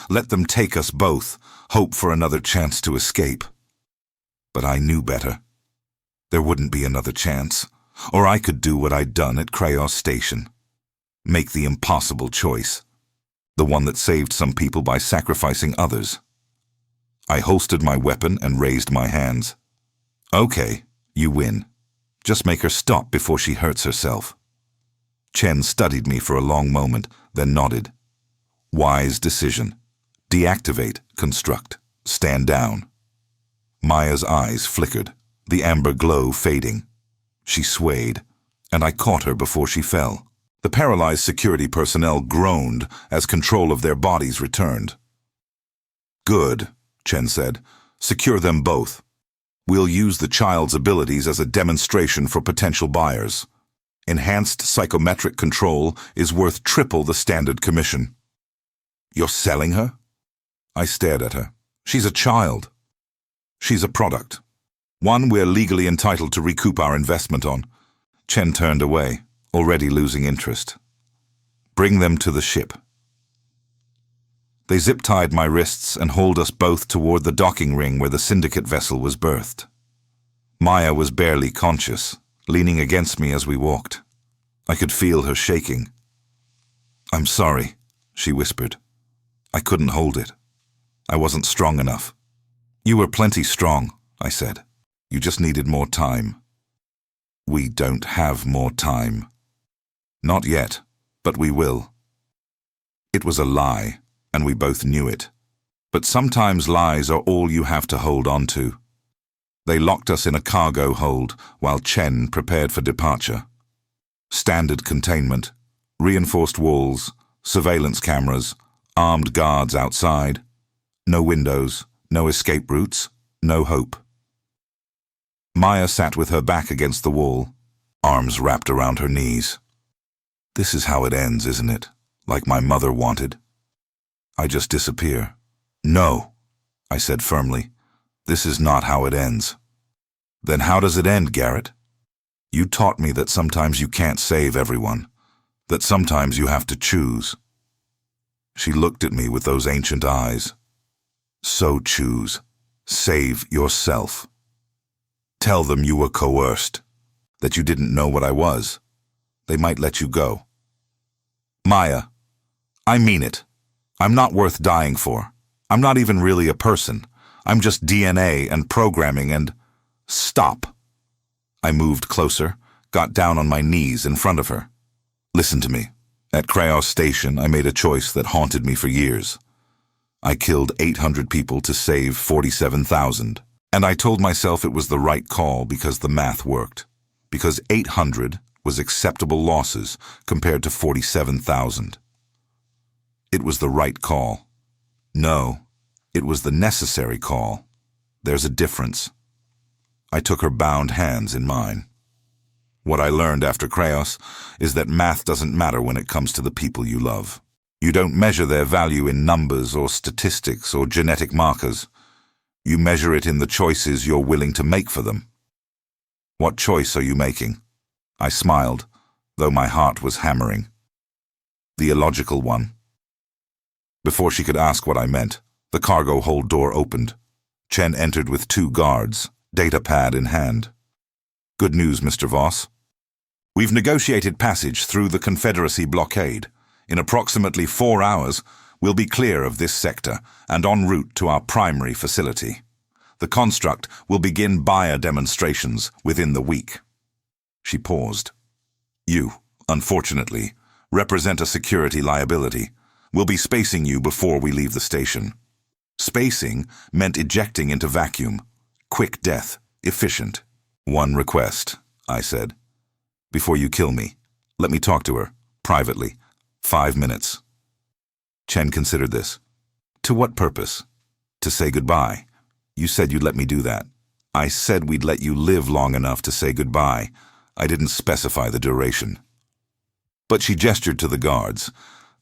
let them take us both, hope for another chance to escape. But I knew better. There wouldn't be another chance, or I could do what I'd done at Krayos Station. Make the impossible choice. The one that saved some people by sacrificing others. I holstered my weapon and raised my hands. "Okay, you win. Just make her stop before she hurts herself." Chen studied me for a long moment, then nodded. "Wise decision. Deactivate, construct, stand down." Maya's eyes flickered, the amber glow fading. She swayed, and I caught her before she fell. The paralyzed security personnel groaned as control of their bodies returned. "Good," Chen said. "Secure them both. We'll use the child's abilities as a demonstration for potential buyers. Enhanced psychometric control is worth triple the standard commission." "You're selling her?" I stared at her. "She's a child. She's a product. One we're legally entitled to recoup our investment on." Chen turned away, already losing interest. "Bring them to the ship." They zip-tied my wrists and hauled us both toward the docking ring where the Syndicate vessel was berthed. Maya was barely conscious, leaning against me as we walked. I could feel her shaking. "I'm sorry," she whispered. "I couldn't hold it. I wasn't strong enough." "You were plenty strong," I said. "You just needed more time." "We don't have more time." "Not yet, but we will." It was a lie, and we both knew it. But sometimes lies are all you have to hold on to. They locked us in a cargo hold while Chen prepared for departure. Standard containment, reinforced walls, surveillance cameras, armed guards outside. No windows, no escape routes, no hope. Maya sat with her back against the wall, arms wrapped around her knees. "This is how it ends, isn't it? Like my mother wanted. I just disappear." "No," I said firmly. "This is not how it ends." "Then how does it end, Garrett? You taught me that sometimes you can't save everyone, that sometimes you have to choose." She looked at me with those ancient eyes. "So choose." Save yourself. Tell them you were coerced, that you didn't know what I was. They might let you go. Maya, I mean it. I'm not worth dying for. I'm not even really a person. I'm just DNA and programming and... Stop. I moved closer, got down on my knees in front of her. Listen to me. At Kraos Station, I made a choice that haunted me for years. I killed 800 people to save 47,000. And I told myself it was the right call because the math worked. Because 800 was acceptable losses compared to 47,000. It was the right call. No, it was the necessary call. There's a difference. I took her bound hands in mine. What I learned after Kraos is that math doesn't matter when it comes to the people you love. You don't measure their value in numbers or statistics or genetic markers. You measure it in the choices you're willing to make for them. What choice are you making? I smiled, though my heart was hammering. The illogical one. Before she could ask what I meant, the cargo hold door opened. Chen entered with 2 guards, data pad in hand. Good news, Mr. Voss. We've negotiated passage through the Confederacy blockade. In approximately 4 hours, we'll be clear of this sector and en route to our primary facility. The construct will begin buyer demonstrations within the week. She paused. You, unfortunately, represent a security liability. We'll be spacing you before we leave the station. Spacing meant ejecting into vacuum. Quick death, efficient. One request, I said. Before you kill me, let me talk to her, privately. 5 minutes. Chen considered this. To what purpose? To say goodbye. You said you'd let me do that. I said we'd let you live long enough to say goodbye. I didn't specify the duration. But she gestured to the guards.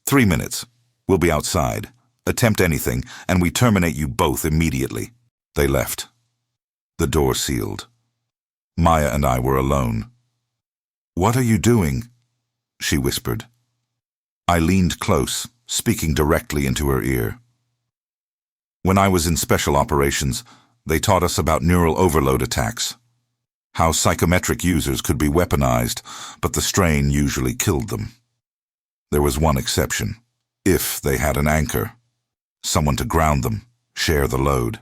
3 minutes. We'll be outside. Attempt anything, and we terminate you both immediately. They left. The door sealed. Maya and I were alone. What are you doing? She whispered. I leaned close, speaking directly into her ear. When I was in special operations, they taught us about neural overload attacks. How psychometric users could be weaponized, but the strain usually killed them. There was one exception. If they had an anchor. Someone to ground them, share the load.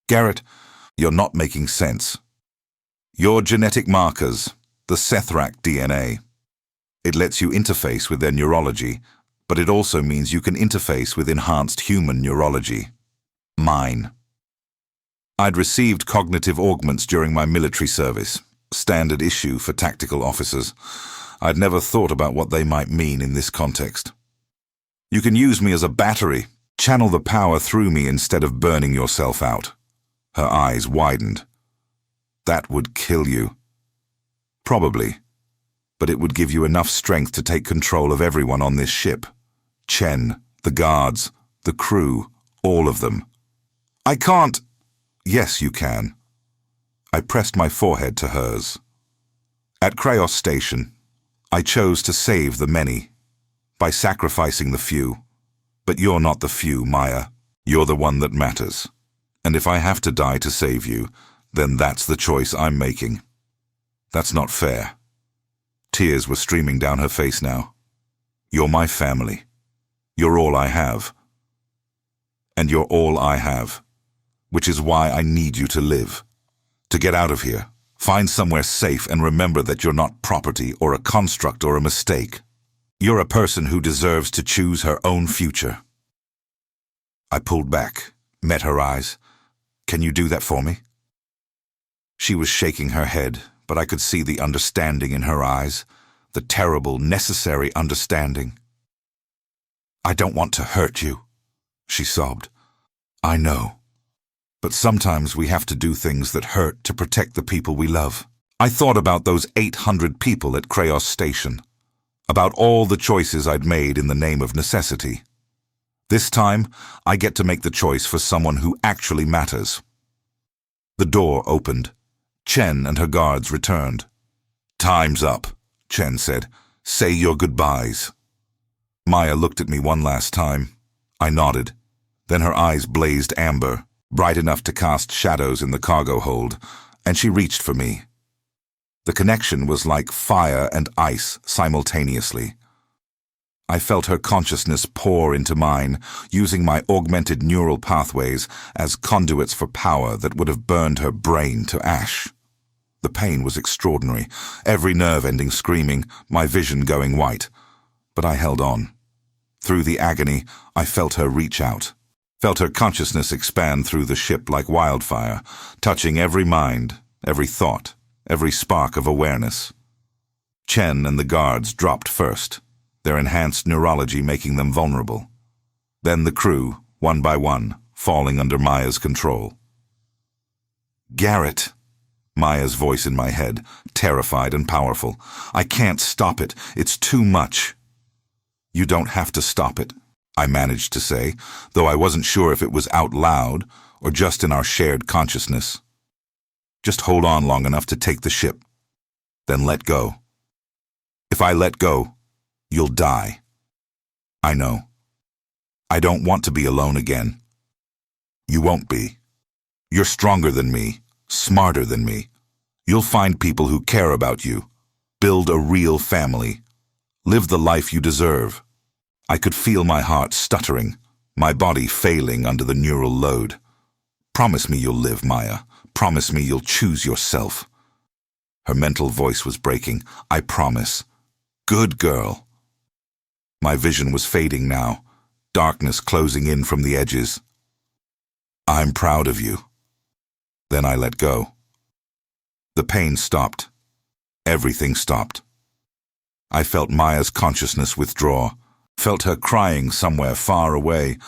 Garrett, you're not making sense. Your genetic markers, the Sethrak DNA. It lets you interface with their neurology, but it also means you can interface with enhanced human neurology. Mine. I'd received cognitive augments during my military service, standard issue for tactical officers. I'd never thought about what they might mean in this context. You can use me as a battery, channel the power through me instead of burning yourself out. Her eyes widened. That would kill you. Probably. But it would give you enough strength to take control of everyone on this ship. Chen, the guards, the crew, all of them. I can't. Yes, you can. I pressed my forehead to hers. At Kraos Station, I chose to save the many, by sacrificing the few. But you're not the few, Maya. You're the one that matters. And if I have to die to save you, then that's the choice I'm making. That's not fair. Tears were streaming down her face now. You're my family. You're all I have. And you're all I have. Which is why I need you to live. To get out of here, find somewhere safe and remember that you're not property or a construct or a mistake. You're a person who deserves to choose her own future. I pulled back, met her eyes. Can you do that for me? She was shaking her head, but I could see the understanding in her eyes, the terrible, necessary understanding. I don't want to hurt you, she sobbed. I know. But sometimes we have to do things that hurt to protect the people we love. I thought about those 800 people at Kraos Station, about all the choices I'd made in the name of necessity. This time, I get to make the choice for someone who actually matters. The door opened. Chen and her guards returned. Time's up, Chen said. Say your goodbyes. Maya looked at me one last time. I nodded. Then her eyes blazed amber. bright enough to cast shadows in the cargo hold, and she reached for me. The connection was like fire and ice simultaneously. I felt her consciousness pour into mine, using my augmented neural pathways as conduits for power that would have burned her brain to ash. The pain was extraordinary, every nerve ending screaming, my vision going white. But I held on. Through the agony, I felt her reach out, felt her consciousness expand through the ship like wildfire, touching every mind, every thought, every spark of awareness. Chen and the guards dropped first, their enhanced neurology making them vulnerable. Then the crew, one by one, falling under Maya's control. "Garrett," Maya's voice in my head, terrified and powerful. "I can't stop it. It's too much." "You don't have to stop it," I managed to say, though I wasn't sure if it was out loud or just in our shared consciousness. "Just hold on long enough to take the ship. Then let go. If I let go, you'll die. I know. I don't want to be alone again. You won't be. You're stronger than me, smarter than me. You'll find people who care about you. Build a real family. Live the life you deserve." I could feel my heart stuttering, my body failing under the neural load. "Promise me you'll live, Maya. Promise me you'll choose yourself." Her mental voice was breaking. "I promise. Good girl." My vision was fading now, darkness closing in from the edges. "I'm proud of you." Then I let go. The pain stopped. Everything stopped. I felt Maya's consciousness withdraw, felt her crying somewhere far away,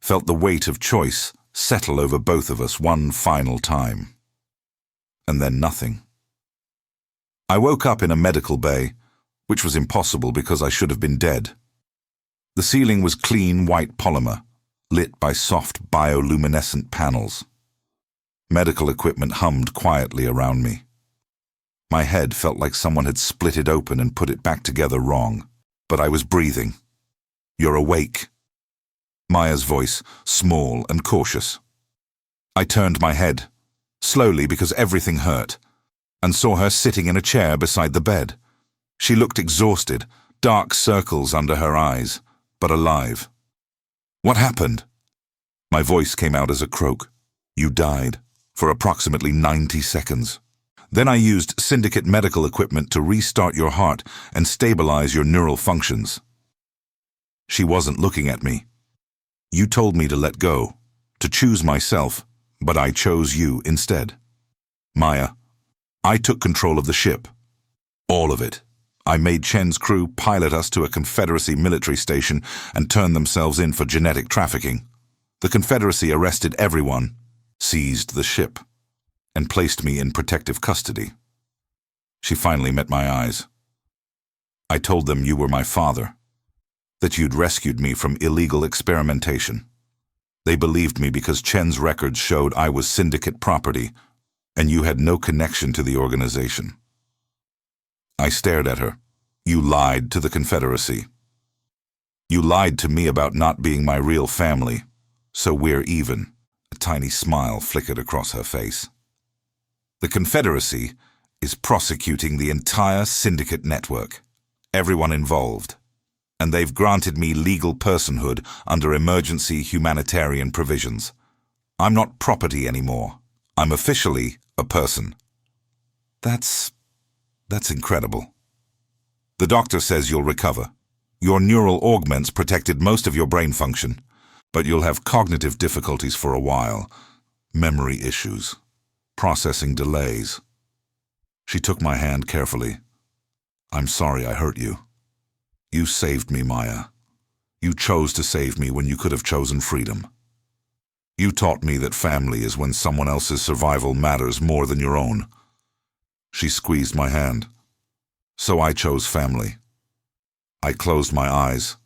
felt the weight of choice settle over both of us one final time. And then nothing. I woke up in a medical bay, which was impossible because I should have been dead. The ceiling was clean white polymer, lit by soft bioluminescent panels. Medical equipment hummed quietly around me. My head felt like someone had split it open and put it back together wrong, but I was breathing. "You're awake." Maya's voice, small and cautious. I turned my head, slowly because everything hurt, and saw her sitting in a chair beside the bed. She looked exhausted, dark circles under her eyes, but alive. "What happened?" My voice came out as a croak. "You died, for approximately 90 seconds. Then I used syndicate medical equipment to restart your heart and stabilize your neural functions." She wasn't looking at me. "You told me to let go, to choose myself, but I chose you instead. Maya, I took control of the ship. All of it. I made Chen's crew pilot us to a Confederacy military station and turn themselves in for genetic trafficking. The Confederacy arrested everyone, seized the ship, and placed me in protective custody." She finally met my eyes. "I told them you were my father, that you'd rescued me from illegal experimentation. They believed me because Chen's records showed I was syndicate property, and you had no connection to the organization." I stared at her. "You lied to the Confederacy. You lied to me about not being my real family, so we're even." A tiny smile flickered across her face. "The Confederacy is prosecuting the entire syndicate network, everyone involved, and they've granted me legal personhood under emergency humanitarian provisions. I'm not property anymore. I'm officially a person." That's incredible. "The doctor says you'll recover. Your neural augments protected most of your brain function, but you'll have cognitive difficulties for a while, memory issues, processing delays." She took my hand carefully. "I'm sorry I hurt you. You saved me, Maya. You chose to save me when you could have chosen freedom. You taught me that family is when someone else's survival matters more than your own." She squeezed my hand. "So I chose family." I closed my eyes,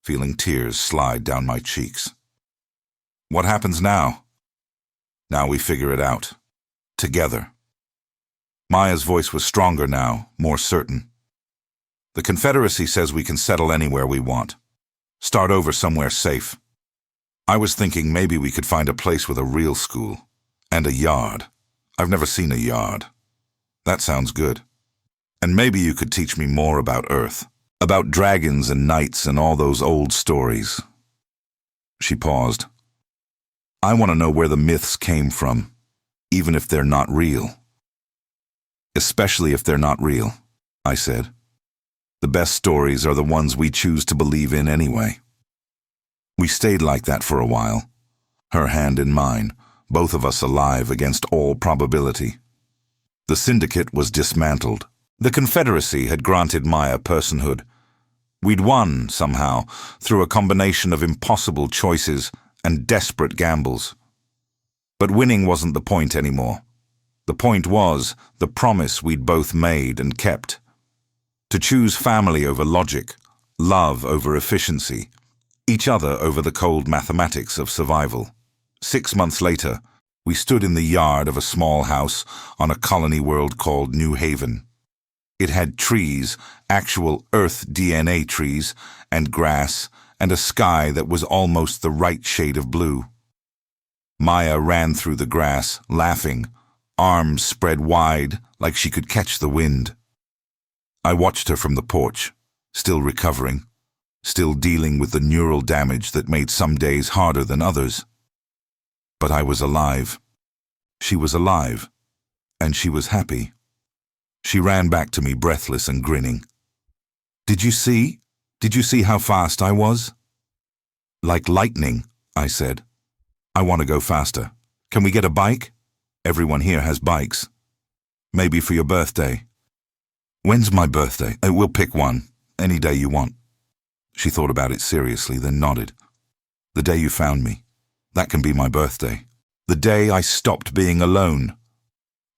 feeling tears slide down my cheeks. "What happens now?" "Now we figure it out. Together." Maya's voice was stronger now, more certain. "The Confederacy says we can settle anywhere we want. Start over somewhere safe. I was thinking maybe we could find a place with a real school. And a yard. I've never seen a yard. That sounds good. And maybe you could teach me more about Earth. About dragons and knights and all those old stories. She paused. I want to know where the myths came from, even if they're not real. Especially if they're not real, I said. The best stories are the ones we choose to believe in anyway. We stayed like that for a while, her hand in mine, both of us alive against all probability. The syndicate was dismantled. The Confederacy had granted Maya personhood. We'd won, somehow, through a combination of impossible choices and desperate gambles. But winning wasn't the point anymore. The point was the promise we'd both made and kept. To choose family over logic, love over efficiency, each other over the cold mathematics of survival. 6 months later, we stood in the yard of a small house on a colony world called New Haven. It had trees, actual Earth DNA trees, and grass, and a sky that was almost the right shade of blue. Maya ran through the grass, laughing, arms spread wide like she could catch the wind. I watched her from the porch, still recovering, still dealing with the neural damage that made some days harder than others. But I was alive. She was alive, and she was happy. She ran back to me breathless and grinning. Did you see? Did you see how fast I was? Like lightning, I said. I want to go faster. Can we get a bike? Everyone here has bikes. Maybe for your birthday. When's my birthday? We'll pick one. Any day you want. She thought about it seriously, then nodded. The day you found me. That can be my birthday. The day I stopped being alone.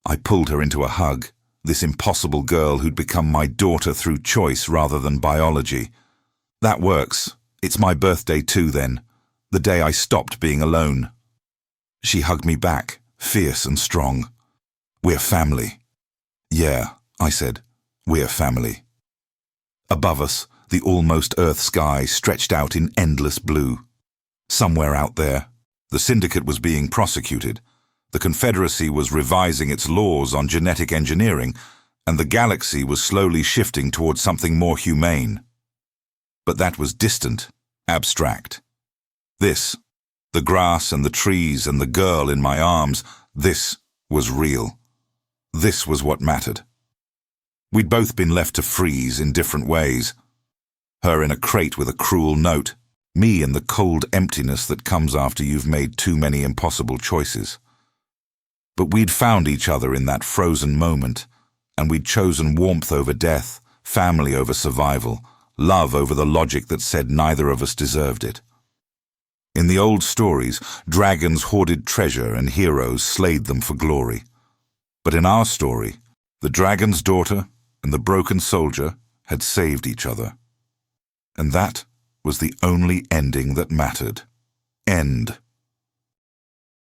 I pulled her into a hug, this impossible girl who'd become my daughter through choice rather than biology. That works. It's my birthday too, then. The day I stopped being alone. She hugged me back, fierce and strong. We're family. Yeah, I said. We're family. Above us, the almost Earth sky stretched out in endless blue. Somewhere out there, the syndicate was being prosecuted. The Confederacy was revising its laws on genetic engineering, and the galaxy was slowly shifting towards something more humane. But that was distant, abstract. This, the grass and the trees and the girl in my arms, this was real. This was what mattered. We'd both been left to freeze in different ways. Her in a crate with a cruel note, me in the cold emptiness that comes after you've made too many impossible choices. But we'd found each other in that frozen moment, and we'd chosen warmth over death, family over survival, love over the logic that said neither of us deserved it. In the old stories, dragons hoarded treasure and heroes slayed them for glory. But in our story, the dragon's daughter and the broken soldier had saved each other. And that was the only ending that mattered. End.